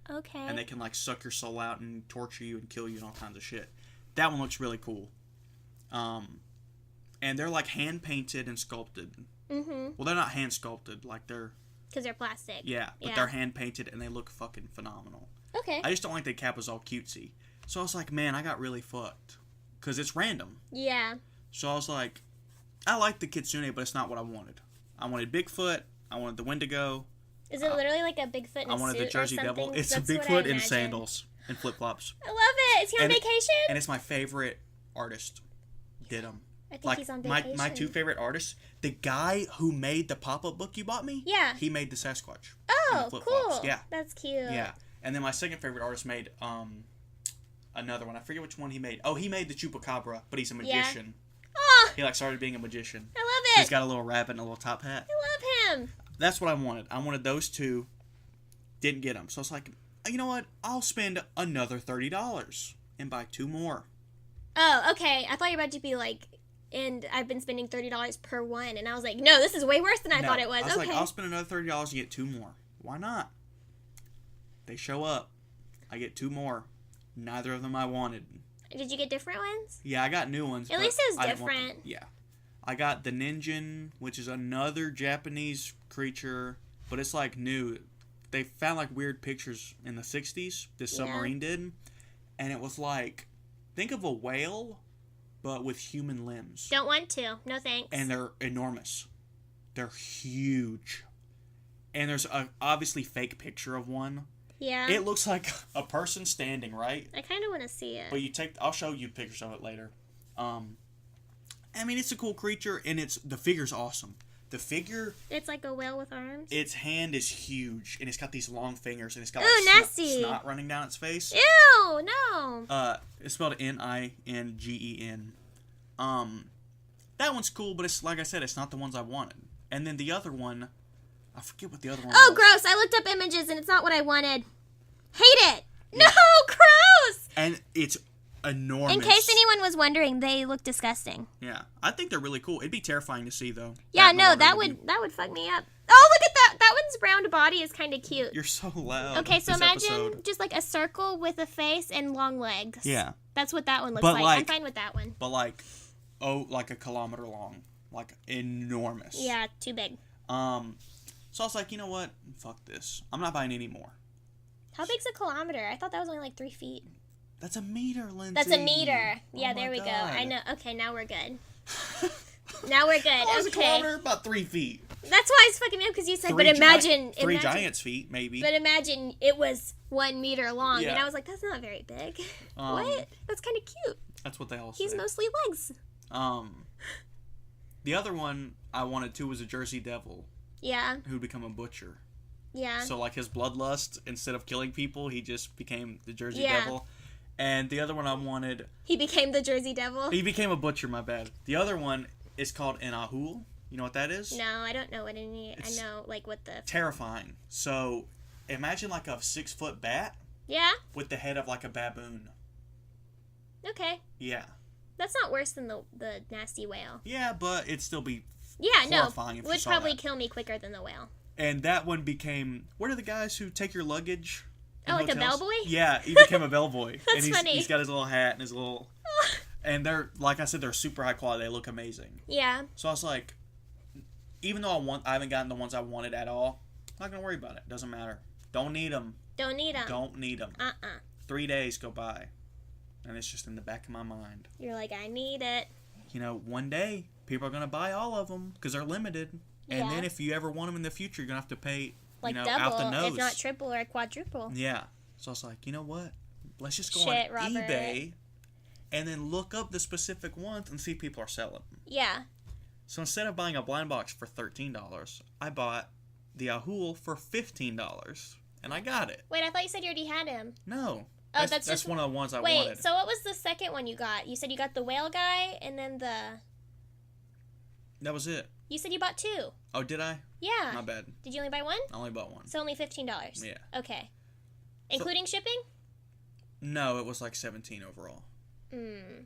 Okay. And they can like suck your soul out and torture you and kill you and all kinds of shit. That one looks really cool. And they're like hand painted and sculpted. Mm-hmm. Well, they're not hand sculpted, like they're Because they're plastic. but Yeah. they're hand painted and they look fucking phenomenal. Okay. I just don't like the Kappa's all cutesy. So I was like, man, I got really fucked because it's random. Yeah. So I was like, I like the kitsune, but it's not what I wanted. I wanted Bigfoot. I wanted the Wendigo. Is it literally like a Bigfoot in a I wanted suit the Jersey or something? Devil. It's a That's what I Bigfoot in imagine. sandals and flip flops. I love it. Is he on And vacation? And it's my favorite artist. Did him. I think Like he's on vacation. my 2 favorite artists, the guy who made the pop-up book you bought me, Yeah. he made the Sasquatch. Oh, and the flip-flops. cool. Yeah. That's cute. Yeah. And then my second favorite artist made another one. I forget which one he made. Oh, he made the Chupacabra, but he's a magician. Oh, He started being a magician. I love it. He's got a little rabbit and a little top hat. I love him. That's what I wanted. I wanted those 2. Didn't get them. So I was like, you know what? I'll spend another $30 and buy 2 more. Oh, okay. I thought you were about to be like, and I've been spending $30 per one, and I was like, no, this is way worse than I No, thought it was. I was Okay. like, I'll spend another $30 and get 2 more. Why not? They show up. I get 2 more. Neither of them I wanted. Did you get different ones? Yeah, I got new ones. At but least it was I didn't want them. different. Yeah. I got the Ninjin, which is another Japanese creature, but it's like new. They found like weird pictures in the 60s, this Yeah. submarine did, and it was like, think of a whale, but with human limbs. Don't want to. No thanks. And they're enormous. They're huge. And there's a obviously fake picture of one. yeah. It looks like a person standing, right? I kind of want to see it. But I'll show you pictures of it later. I mean, it's a cool creature, and the figure's awesome. The figure, It's like a whale with arms. its hand is huge, and it's got these long fingers, and it's got Ooh, like nasty. snot running down its face. Ew, no. It's spelled Ningen. That one's cool, but it's like I said, it's not the ones I wanted. And then the other one, I forget what the other one Oh, was. gross. I looked up images and it's not what I wanted. Hate it. No, gross. And it's enormous. In case anyone was wondering, they look disgusting. Yeah, I think they're really cool. It'd be terrifying to see though. Yeah, in the no, water that would fuck me up. Oh, look at that. That one's round body is kind of cute. You're so loud. Okay, so this imagine episode. just like a circle with a face and long legs. Yeah, That's what that one looks But, like. I'm like- fine with that one. but like, like a kilometer long, like enormous. Yeah, too big. So I was like, you know what? Fuck this. I'm not buying any more. How big's a kilometer? I thought that was only like 3 feet. That's a meter, Lindsay. That's a meter. Yeah, Oh my there we go. God. I know. Okay, now we're good. Now we're good. What was a Okay. kilometer? About 3 feet. That's why it's fucking me up because you said, but Three imagine. Three imagine, giants feet, maybe. But imagine it was 1 meter long. Yeah. And I was like, that's not very big. Um, What? That's kind of cute. That's what they all He's say. mostly legs. The other one I wanted to was a Jersey Devil Yeah. who'd become a butcher. Yeah. So like his bloodlust, instead of killing people, he just became the Jersey Yeah. Devil. And the other one I wanted, He became the Jersey Devil. he became a butcher. My bad. The other one is called an ahul. You know what that is? No, I don't know what any. It's- I know like what the. Terrifying. So imagine like a 6-foot bat Yeah. with the head of like a baboon. Okay. Yeah. That's not worse than the nasty whale. Yeah, but it'd still be. Yeah, no. Horrifying if you Would saw probably that. kill me quicker than the whale. And that one became. What are the guys who take your luggage? in Oh, like a hotels? bellboy? Yeah, he became a bellboy. That's and he's, funny. He's got his little hat and his little. And they're, like I said, they're super high quality. They look amazing. Yeah. So I was like, even though I haven't gotten the ones I wanted at all, I'm not gonna worry about it. Doesn't matter. Don't need them. Don't need them. Don't need them. 3 days go by, and it's just in the back of my mind. You're like, I need it. You know, one day people are gonna buy all of them because they're limited. And Yeah. then if you ever want them in the future, you're gonna have to pay, Like out double, the nose. if not triple or quadruple. Yeah. So I was like, you know what? Let's just go Shit, on Robert. eBay and then look up the specific ones and see if people are selling them. Yeah. So instead of buying a blind box for $13, I bought the Ahul for $15. And I got it. Wait, I thought you said you already had him. No. Oh, that's just one of the ones I Wait, wanted. so what was the second one you got? You said you got the whale guy and then the. That was it. You said you bought 2. Oh, did I? Yeah. My bad. Did you only buy 1? I only bought one. So only $15. Yeah. Okay. Including shipping? No, it was like 17 overall. Mm.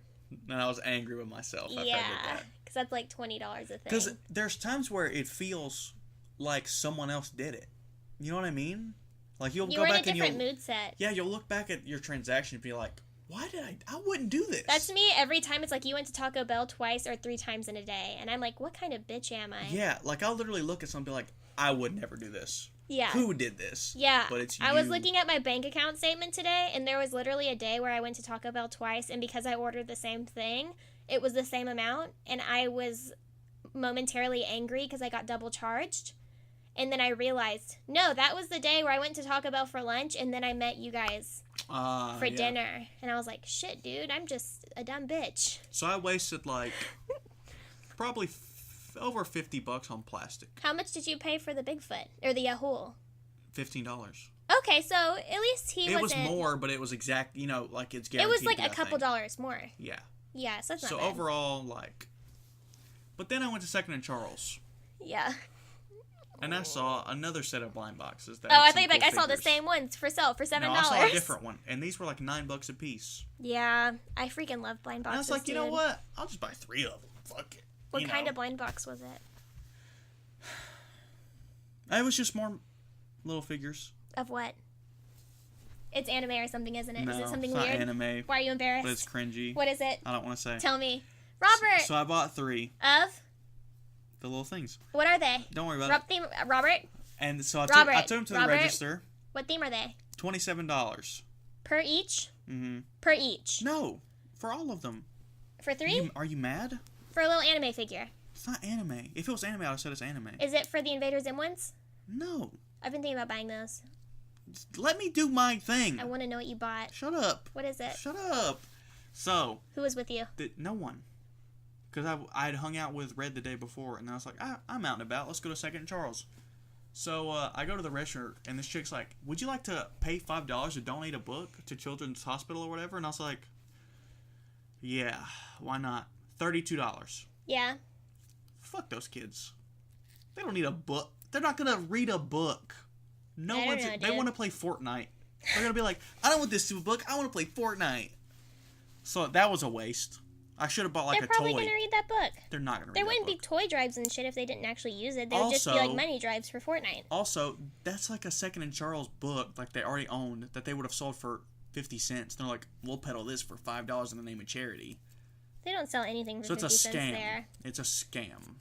And I was angry with myself after I did Yeah. that. Because that's like $20 a thing. Because there's times where it feels like someone else did it. You know what I mean? Like you'll You go were in a back and different you'll mood set. yeah, you'll look back at your transaction and be like, why did I wouldn't do this. That's me every time. It's like you went to Taco Bell twice or 3 times in a day. And I'm like, what kind of bitch am I? Yeah, like I'll literally look at something and be like, I would never do this. Yeah. Who did this? Yeah. But it's I was you. looking at my bank account statement today, and there was literally a day where I went to Taco Bell twice, and because I ordered the same thing, it was the same amount, and I was momentarily angry because I got double charged. And then I realized, no, that was the day where I went to Taco Bell for lunch, and then I met you guys for Yeah. dinner. And I was like, shit, dude, I'm just a dumb bitch. So I wasted like probably over $50 on plastic. How much did you pay for the Bigfoot? Or the Yahoo? $15. Okay, so at least he It was wasn't... more, but it was exact. You know, like it's It guaranteed. was like to a be that couple thing. dollars more. Yeah. Yeah, so that's not So bad. overall, like, but then I went to Second and Charles, Yeah. and I saw another set of blind boxes. That Oh, had I some thought you were like, cool I saw the figures. same ones for sale for $7. No, I saw a different one, and these were like $9 a piece. Yeah, I freaking love blind And boxes. I was like, you know dude. what? I'll just buy 3 of them. Fuck it. What You kind know. of blind box was it? It was just more little figures. Of what? It's anime or something, isn't it? No, Is it something it's not weird? anime, Why are you embarrassed? but it's cringy. What is it? I don't want to say. Tell me. Robert! So I bought 3, Of? the little things. What are they? Don't worry about Rob it. theme, Robert? And so I Robert, took them to the Robert. register. What theme are they? $27. Per each? Mm-hmm. Per each. No, for all of them. For 3? Are you mad? For a little anime figure. It's not anime. If it was anime, I'd have said it's anime. Is it for the Invader Zim ones? No. I've been thinking about buying those. Let me do my thing. I want to know what you bought. Shut up. What is it? Shut up. So, Who was with you? no one. because I had hung out with Red the day before, and I was like, I'm out and about. Let's go to Second and Charles. So I go to the register, and this chick's like, would you like to pay $5 to donate a book to Children's Hospital or whatever? And I was like, yeah, why not? $32. Yeah. Fuck those kids. They don't need a book. They're not going to read a book. They want to play Fortnite. They're going to be like, I don't want this stupid book. I want to play Fortnite. So that was a waste. I should have bought like a toy. They're probably going to read that book. They're not going to read There that wouldn't book. be toy drives and shit if they didn't actually use it. They would just be like money drives for Fortnite. Also, that's like a Second and Charles book like they already owned that they would have sold for 50 cents. They're like, we'll peddle this for $5 in the name of charity. They don't sell anything for 50 cents there. It's a scam.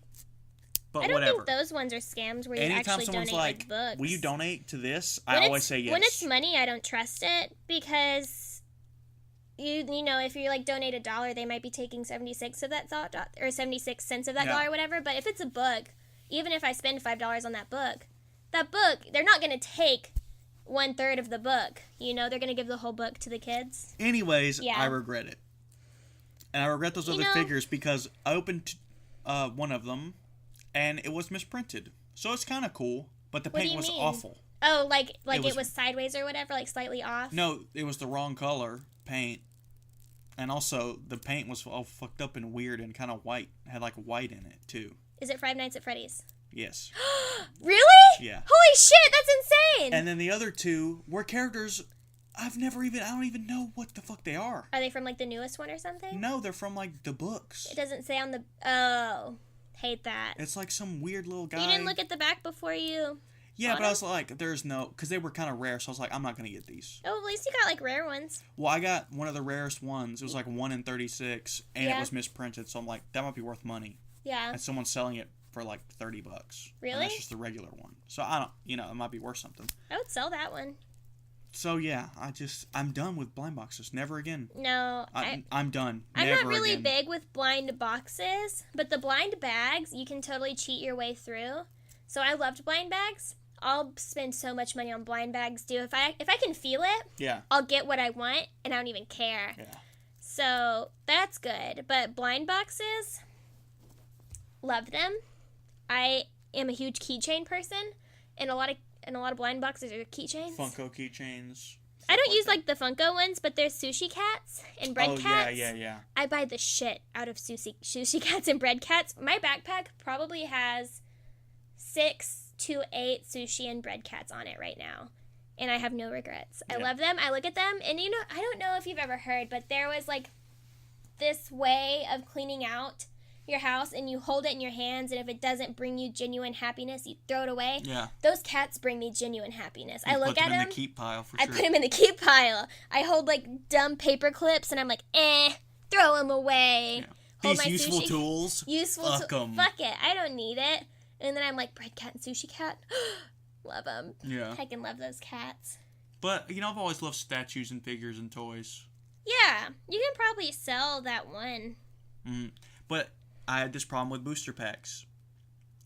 But I don't whatever. think those ones are scams where you Anytime actually someone's donate like books. will you donate to this? I always say yes. When it's money, I don't trust it because you know if you like donate $1, they might be taking 76 of that thought or 76 cents of that dollar or whatever. But if it's a book, even if I spend $5 on that book, they're not going to take 1/3 of the book. You know, they're going to give the whole book to the kids. Anyways, I regret it. And I regret those other figures because I opened one of them and it was misprinted. So it's kind of cool, but the paint was awful. Oh, like it was sideways or whatever, like slightly off? No, it was the wrong color paint. And also, the paint was all fucked up and weird and kind of white. It had like white in it, too. Is it Five Nights at Freddy's? Yes. Really? Yeah. Holy shit, that's insane! And then the other two were characters I don't even know what the fuck they are. Are they from like the newest one or something? No, they're from like the books. It doesn't say on the... Oh, hate that. It's like some weird little guy. You didn't look at the back before you... Yeah, but I was like, there's no... Because they were kind of rare, so I was like, I'm not going to get these. Oh, at least you got like rare ones. Well, I got one of the rarest ones. It was like 1 in 36, and it was misprinted, so I'm like, that might be worth money. Yeah. And someone's selling it for like $30. Really? And that's just the regular one. So I don't... it might be worth something. I would sell that one. So yeah, I'm done with blind boxes. Never again. No, I'm done. I'm Never not really again. big with blind boxes, but the blind bags you can totally cheat your way through. So I loved blind bags. I'll spend so much money on blind bags, dude. If I can feel it, I'll get what I want, and I don't even care. Yeah. So that's good. But blind boxes, love them. I am a huge keychain person, and a lot of blind boxes are keychains. Funko keychains. I don't use like the Funko ones, but there's sushi cats and bread cats. Yeah. I buy the shit out of sushi cats and bread cats. My backpack probably has 6 to 8 sushi and bread cats on it right now. And I have no regrets. I love them. I look at them, and I don't know if you've ever heard, but there was like this way of cleaning out your house, and you hold it in your hands, and if it doesn't bring you genuine happiness, you throw it away. Yeah. Those cats bring me genuine happiness. I look at them. Put them in the keep pile for sure. I put them in the keep pile. I hold like dumb paper clips, and I'm like, throw them away. Yeah. Hold These my useful sushi. tools. Fuck them. Fuck it. I don't need it. And then I'm like, bread cat and sushi cat. Love them. Yeah. I can love those cats. But, I've always loved statues and figures and toys. Yeah. You can probably sell that one. But I had this problem with booster packs.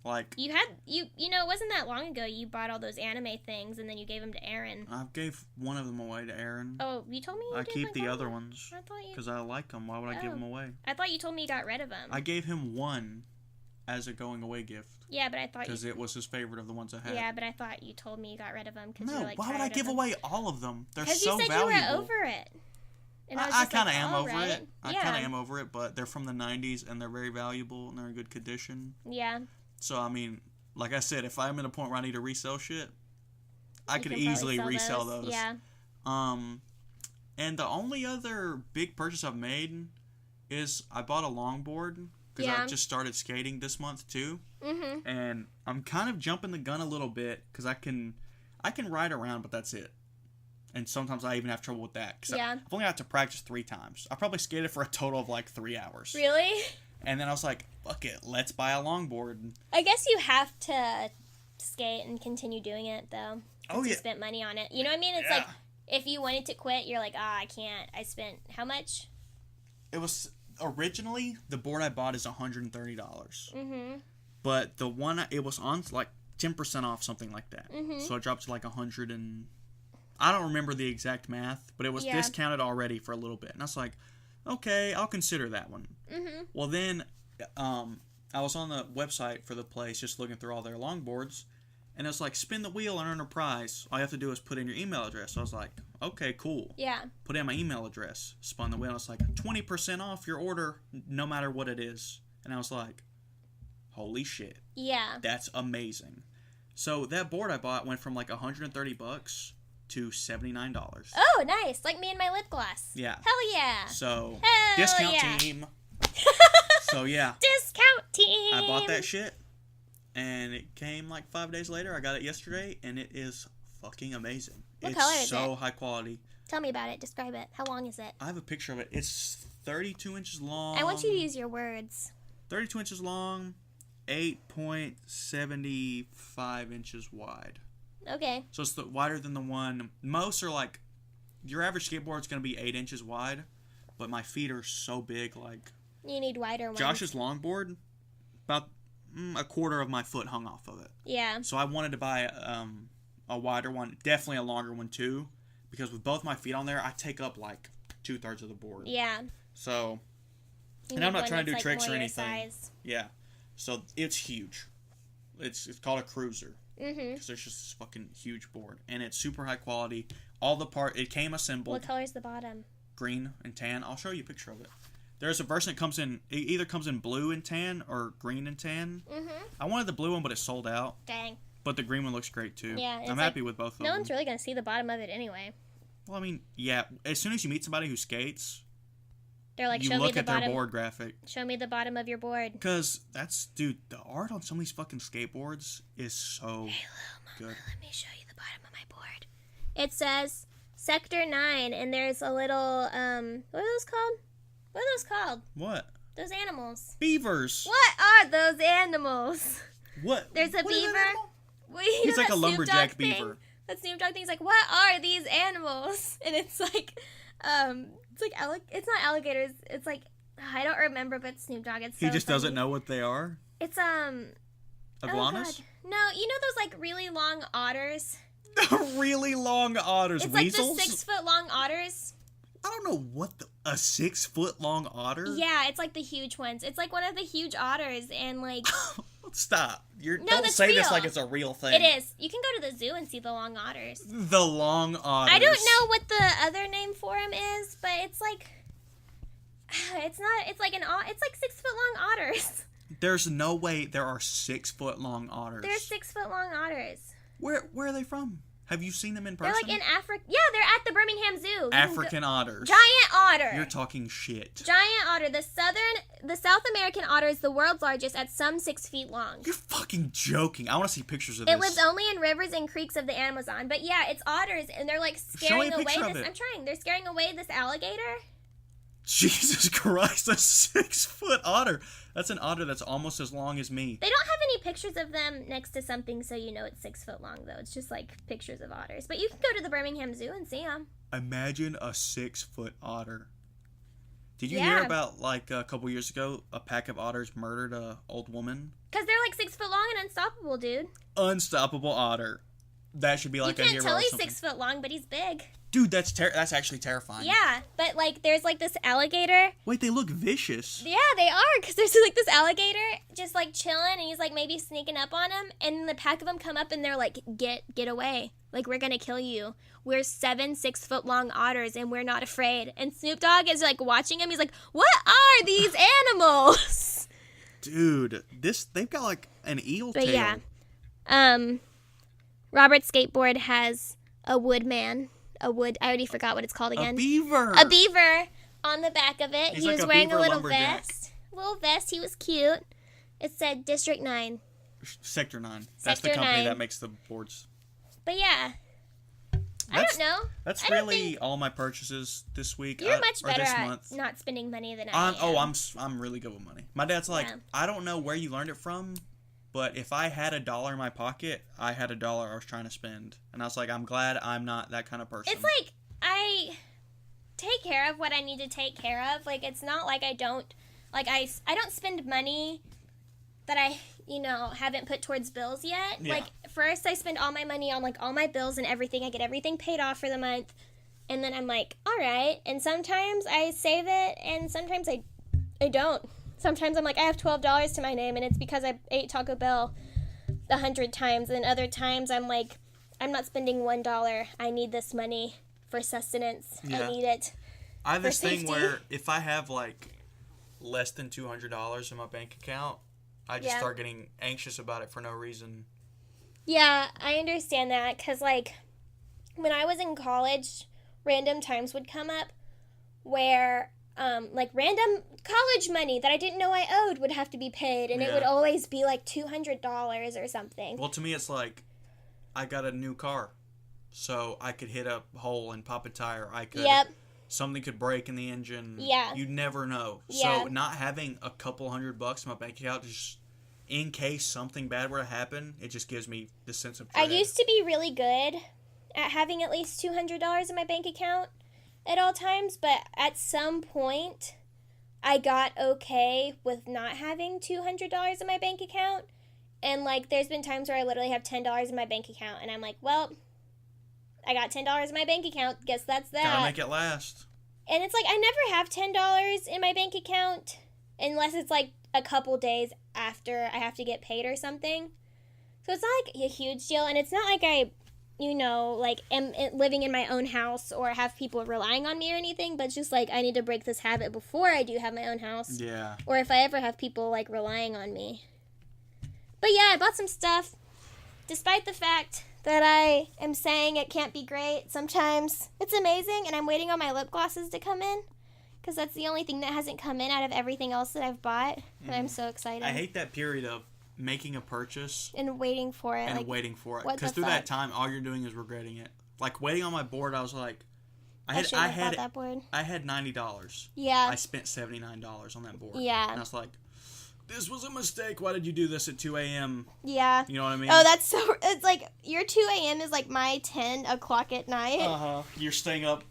Like... You it wasn't that long ago you bought all those anime things and then you gave them to Aaron. I gave one of them away to Aaron. Oh, you told me you I did keep like the one? other ones. I thought you... Because I like them. Why would I give them away? I thought you told me you got rid of them. I gave him one as a going away gift. Yeah, but I thought because it was his favorite of the ones I had. Yeah, but I thought you told me you got rid of them because no, you were like why would I give away all of them? They're so valuable. Because you said you were over it. And I kind of am over right. it. I kind of am over it, but they're from the 90s and they're very valuable and they're in good condition. Yeah. So, I mean, like I said, if I'm in a point where I need to resell shit, I could easily resell those. Yeah. And the only other big purchase I've made is I bought a longboard because I just started skating this month too. Mm-hmm. And I'm kind of jumping the gun a little bit because I can ride around, but that's it. And sometimes I even have trouble with that. Cause I've only had to practice 3 times. I probably skated for a total of like 3 hours. Really? And then I was like, fuck it, let's buy a longboard. I guess you have to skate and continue doing it, though. Oh, yeah. You spent money on it. You know what I mean? It's like, if you wanted to quit, you're like, I can't. I spent how much? It was, originally, the board I bought is $130. Mm-hmm. But the one, it was on like 10% off, something like that. Mm-hmm. So it dropped to like 100 and... I don't remember the exact math, but it was discounted already for a little bit. And I was like, okay, I'll consider that one. Mm-hmm. Well, then I was on the website for the place just looking through all their longboards, and it's like, spin the wheel and earn a prize. All you have to do is put in your email address. So I was like, okay, cool. Yeah. Put in my email address, spun the wheel, and it's like 20% off your order, no matter what it is. And I was like, holy shit. Yeah. That's amazing. So that board I bought went from like $130 to $79. Oh, nice. Like me and my lip gloss. Yeah. Hell yeah. So, Hell discount yeah. team. So, yeah. Discount team. I bought that shit, and it came like 5 days later. I got it yesterday, and it is fucking amazing. What It's color is so it? high quality. Tell me about it. Describe it. How long is it? I have a picture of it. It's 32 inches long. I want you to use your words. 32 inches long, 8.75 inches wide. Okay. So it's wider than the one. Most are like, your average skateboard's going to be 8 inches wide, but my feet are so big. Like, You need wider ones. Josh's longboard, about a quarter of my foot hung off of it. Yeah. So I wanted to buy a wider one, definitely a longer one too, because with both my feet on there, I take up like 2/3 of the board. Yeah. So, You and need I'm not one trying to do that's, tricks more or your anything. size. Yeah. So it's huge. It's called a cruiser. Mm-hmm. Because there's just this fucking huge board. And it's super high quality. It came assembled. What color's the bottom? Green and tan. I'll show you a picture of it. There's a version that comes in, it either comes in blue and tan or green and tan. Mm-hmm. I wanted the blue one, but it sold out. Dang. But the green one looks great too. Yeah, it's I'm happy with both of them. No one's really going to see the bottom of it anyway. Well, I mean, yeah. As soon as you meet somebody who skates, They're like, you show me look the at their bottom. board graphic. Show me the bottom of your board. Because dude, the art on some of these fucking skateboards is so good. Let me show you the bottom of my board. It says Sector 9, and there's a little, what are those called? What are those called? What? Those animals. Beavers. What are those animals? What? There's a What is that beaver. animal? Well, you He's know like that a Snoop lumberjack Dogg thing? beaver. That Snoop Dogg thing's like, what are these animals? And it's like, it's like, it's not alligators. It's like, I don't remember, but Snoop Dogg, it's so He just doesn't funny. know what they are. It's, Iguanas? Oh God. No, you know those like really long otters? Really long otters. It's Weasels? like the 6-foot long otters. I don't know what a 6-foot long otter? Yeah, it's like the huge ones. It's like one of the huge otters, and like Stop. No, Don't that's say this real. like it's a real thing. it is. You can go to the zoo and see the long otters. The long otters. I don't know what the other name for them is, but it's like it's not. It's like it's like 6-foot long otters. There's no way there are 6-foot long otters. They're 6-foot long otters. Where are they from? Have you seen them in person? They're like in Africa. Yeah, they're at the Birmingham Zoo. You can African otters. Giant otter. You're talking shit. Giant otter. The South American otter is the world's largest at some 6 feet long. You're fucking joking. I want to see pictures of It this. lives only in rivers and creeks of the Amazon. But yeah, it's otters, and they're like scaring a away picture of this. it. I'm trying. They're scaring away this alligator. Jesus Christ, a 6-foot otter. That's an otter that's almost as long as me. They don't have any pictures of them next to something, so you know it's 6 foot long, though. It's just like pictures of otters. But you can go to the Birmingham Zoo and see them. Imagine a 6-foot otter. Did you Yeah. hear about, like, a couple years ago, a pack of otters murdered a old woman? Because they're like 6 foot long and unstoppable, dude. Unstoppable otter. That should be like you a can't hero tell or he's something. 6 foot long, but he's big. Dude, that's actually terrifying. Yeah, but like there's like this alligator. Wait, they look vicious. Yeah, they are, because there's like this alligator just like chilling, and he's like maybe sneaking up on him, and the pack of them come up and they're like, get away. Like, we're gonna kill you. We're 7 6-foot long otters, and we're not afraid. And Snoop Dogg is like watching him. He's like, what are these animals? Dude, they've got like an eel But tail. yeah, Robert's skateboard has a woodman. I already forgot what it's called A again. beaver. A beaver on the back of it. He's He like was a wearing a beaver little lumberjack. vest. Little vest. He was cute. It said District 9. Sector 9. That's the Sector company 9. that makes the boards. But yeah, I don't know. That's I don't really think- all my purchases this week. You're much or better this at month. not spending money than I am. I'm really good with money. My dad's like, Yeah. I don't know where you learned it from, but if I had $1 in my pocket, I had $1 I was trying to spend, and I was like, I'm glad I'm not that kind of person. It's like I take care of what I need to take care of. Like, it's not like I don't don't spend money that I haven't put towards bills yet. Yeah. Like, first I spend all my money on like all my bills and everything. I get everything paid off for the month, and then I'm like, all right. And sometimes I save it, and sometimes I don't. Sometimes I'm like, I have $12 to my name, and it's because I ate Taco Bell 100 times. And other times I'm like, I'm not spending $1. I need this money for sustenance. Yeah. I need it. I have this thing safety. where if I have like less than $200 in my bank account, I just start getting anxious about it for no reason. Yeah, I understand that, because, like, when I was in college, random times would come up where, like, random college money that I didn't know I owed would have to be paid, and it would always be, like, $200 or something. Well, to me, it's like, I got a new car, so I could hit a hole and pop a tire. I could... Yep. Something could break in the engine. Yeah. You'd never know. Yeah. So not having a couple $100 in my bank account, just in case something bad were to happen, it just gives me the sense of dread. I used to be really good at having at least $200 in my bank account at all times, but at some point, I got okay with not having $200 in my bank account. And, like, there's been times where I literally have $10 in my bank account, and I'm like, well, I got $10 in my bank account. Guess that's that. Gotta make it last. And it's like, I never have $10 in my bank account unless it's like a couple days after I have to get paid or something. So it's not like a huge deal. And it's not like I, like am living in my own house or have people relying on me or anything. But it's just like, I need to break this habit before I do have my own house. Yeah. Or if I ever have people like relying on me. But yeah, I bought some stuff. Despite the fact that I am saying it can't be great, sometimes it's amazing, and I'm waiting on my lip glosses to come in, because that's the only thing that hasn't come in out of everything else that I've bought, and I'm so excited. I hate that period of making a purchase and waiting for it. and waiting for it. what Because the through fuck? that time, all you're doing is regretting it. Like, waiting on my board, I was like, I shouldn't have bought that board. I had $90. Yeah. I spent $79 on that board. Yeah. And I was like, this was a mistake. Why did you do this at 2 a.m.? Yeah. You know what I mean? Oh, that's so... It's like, your 2 a.m. is like my 10 o'clock at night. Uh-huh. You're staying up...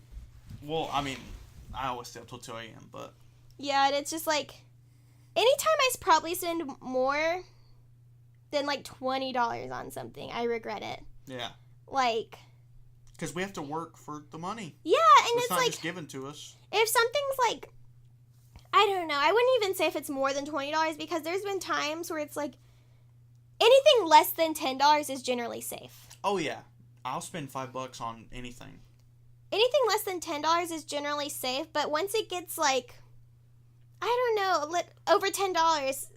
Well, I mean, I always stay up till 2 a.m., but... Yeah, and it's just like... Anytime I probably spend more than like $20 on something, I regret it. Yeah. Like... Because we have to work for the money. Yeah, and it's not like... just given to us. If something's like... I don't know. I wouldn't even say if it's more than $20 because there's been times where it's like... Anything less than $10 is generally safe. Oh, yeah. I'll spend $5 on anything. Anything less than $10 is generally safe, but once it gets like... I don't know, over $10,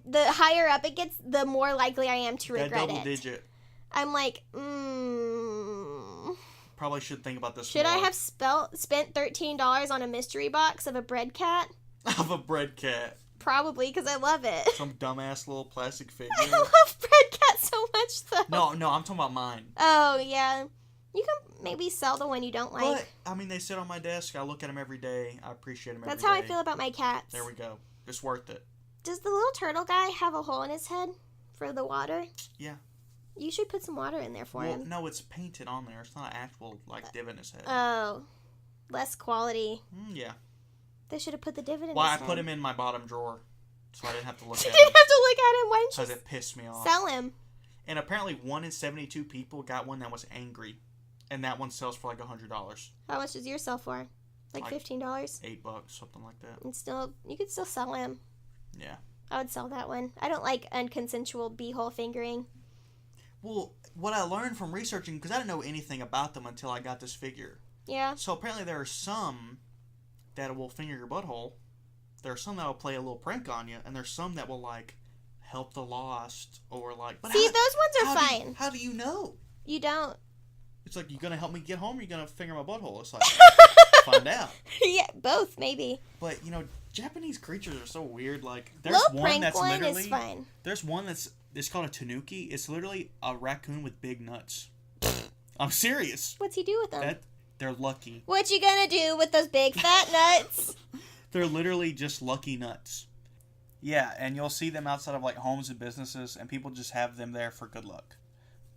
the higher up it gets, the more likely I am to regret that double it. digit. I'm like, Probably should think about this should more. I have spent $13 on a mystery box of a bread cat? Of a bread cat. Probably, because I love it. Some dumbass little plastic figure. I love bread cat so much, though. No, I'm talking about mine. Oh, yeah. You can maybe sell the one you don't like. But, I mean, they sit on my desk. I look at them every day. I appreciate them every day. That's how I feel about my cats. There we go. It's worth it. Does the little turtle guy have a hole in his head for the water? Yeah. You should put some water in there for him. No, it's painted on there. It's not an actual, divot in his head. Oh. Less quality. Yeah. They should have put the divot in Well, I his head. put him in my bottom drawer, so I didn't have to look You at didn't him. have to look at him. Why didn't Because you it pissed me off. sell him? And apparently 1 in 72 people got one that was angry. And that one sells for like $100. How much does yours sell for? Like $15? $8, something like that. And still, you could still sell him. Yeah. I would sell that one. I don't like unconsensual beehole fingering. Well, what I learned from researching, because I didn't know anything about them until I got this figure. Yeah. So apparently there are some that will finger your butthole. There are some that will play a little prank on you. And there's some that will, help the lost. Or, But See, those ones are fine. How do you know? You don't. It's like, you going to help me get home or you going to finger my butthole? It's like, find out. Yeah, both, maybe. But, Japanese creatures are so weird. There's Low one prank that's one literally... is fine. There's one it's called a tanuki. It's literally a raccoon with big nuts. I'm serious. What's he do with them? They're lucky. What you gonna do with those big fat nuts? They're literally just lucky nuts. Yeah, and you'll see them outside of homes and businesses, and people just have them there for good luck.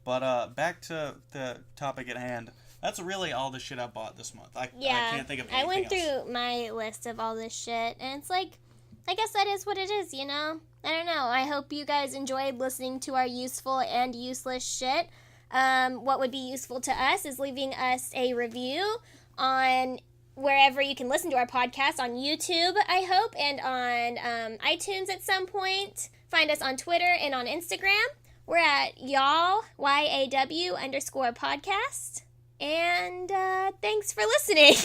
But back to the topic at hand. That's really all the shit I bought this month. I can't think of anything I went else. through my list of all this shit, and it's like, I guess that is what it is, you know? I don't know. I hope you guys enjoyed listening to our useful and useless shit. What would be useful to us is leaving us a review on wherever you can listen to our podcast, on YouTube, I hope, and on iTunes at some point. Find us on Twitter and on Instagram. We're at y'all, YAW _podcast. And thanks for listening.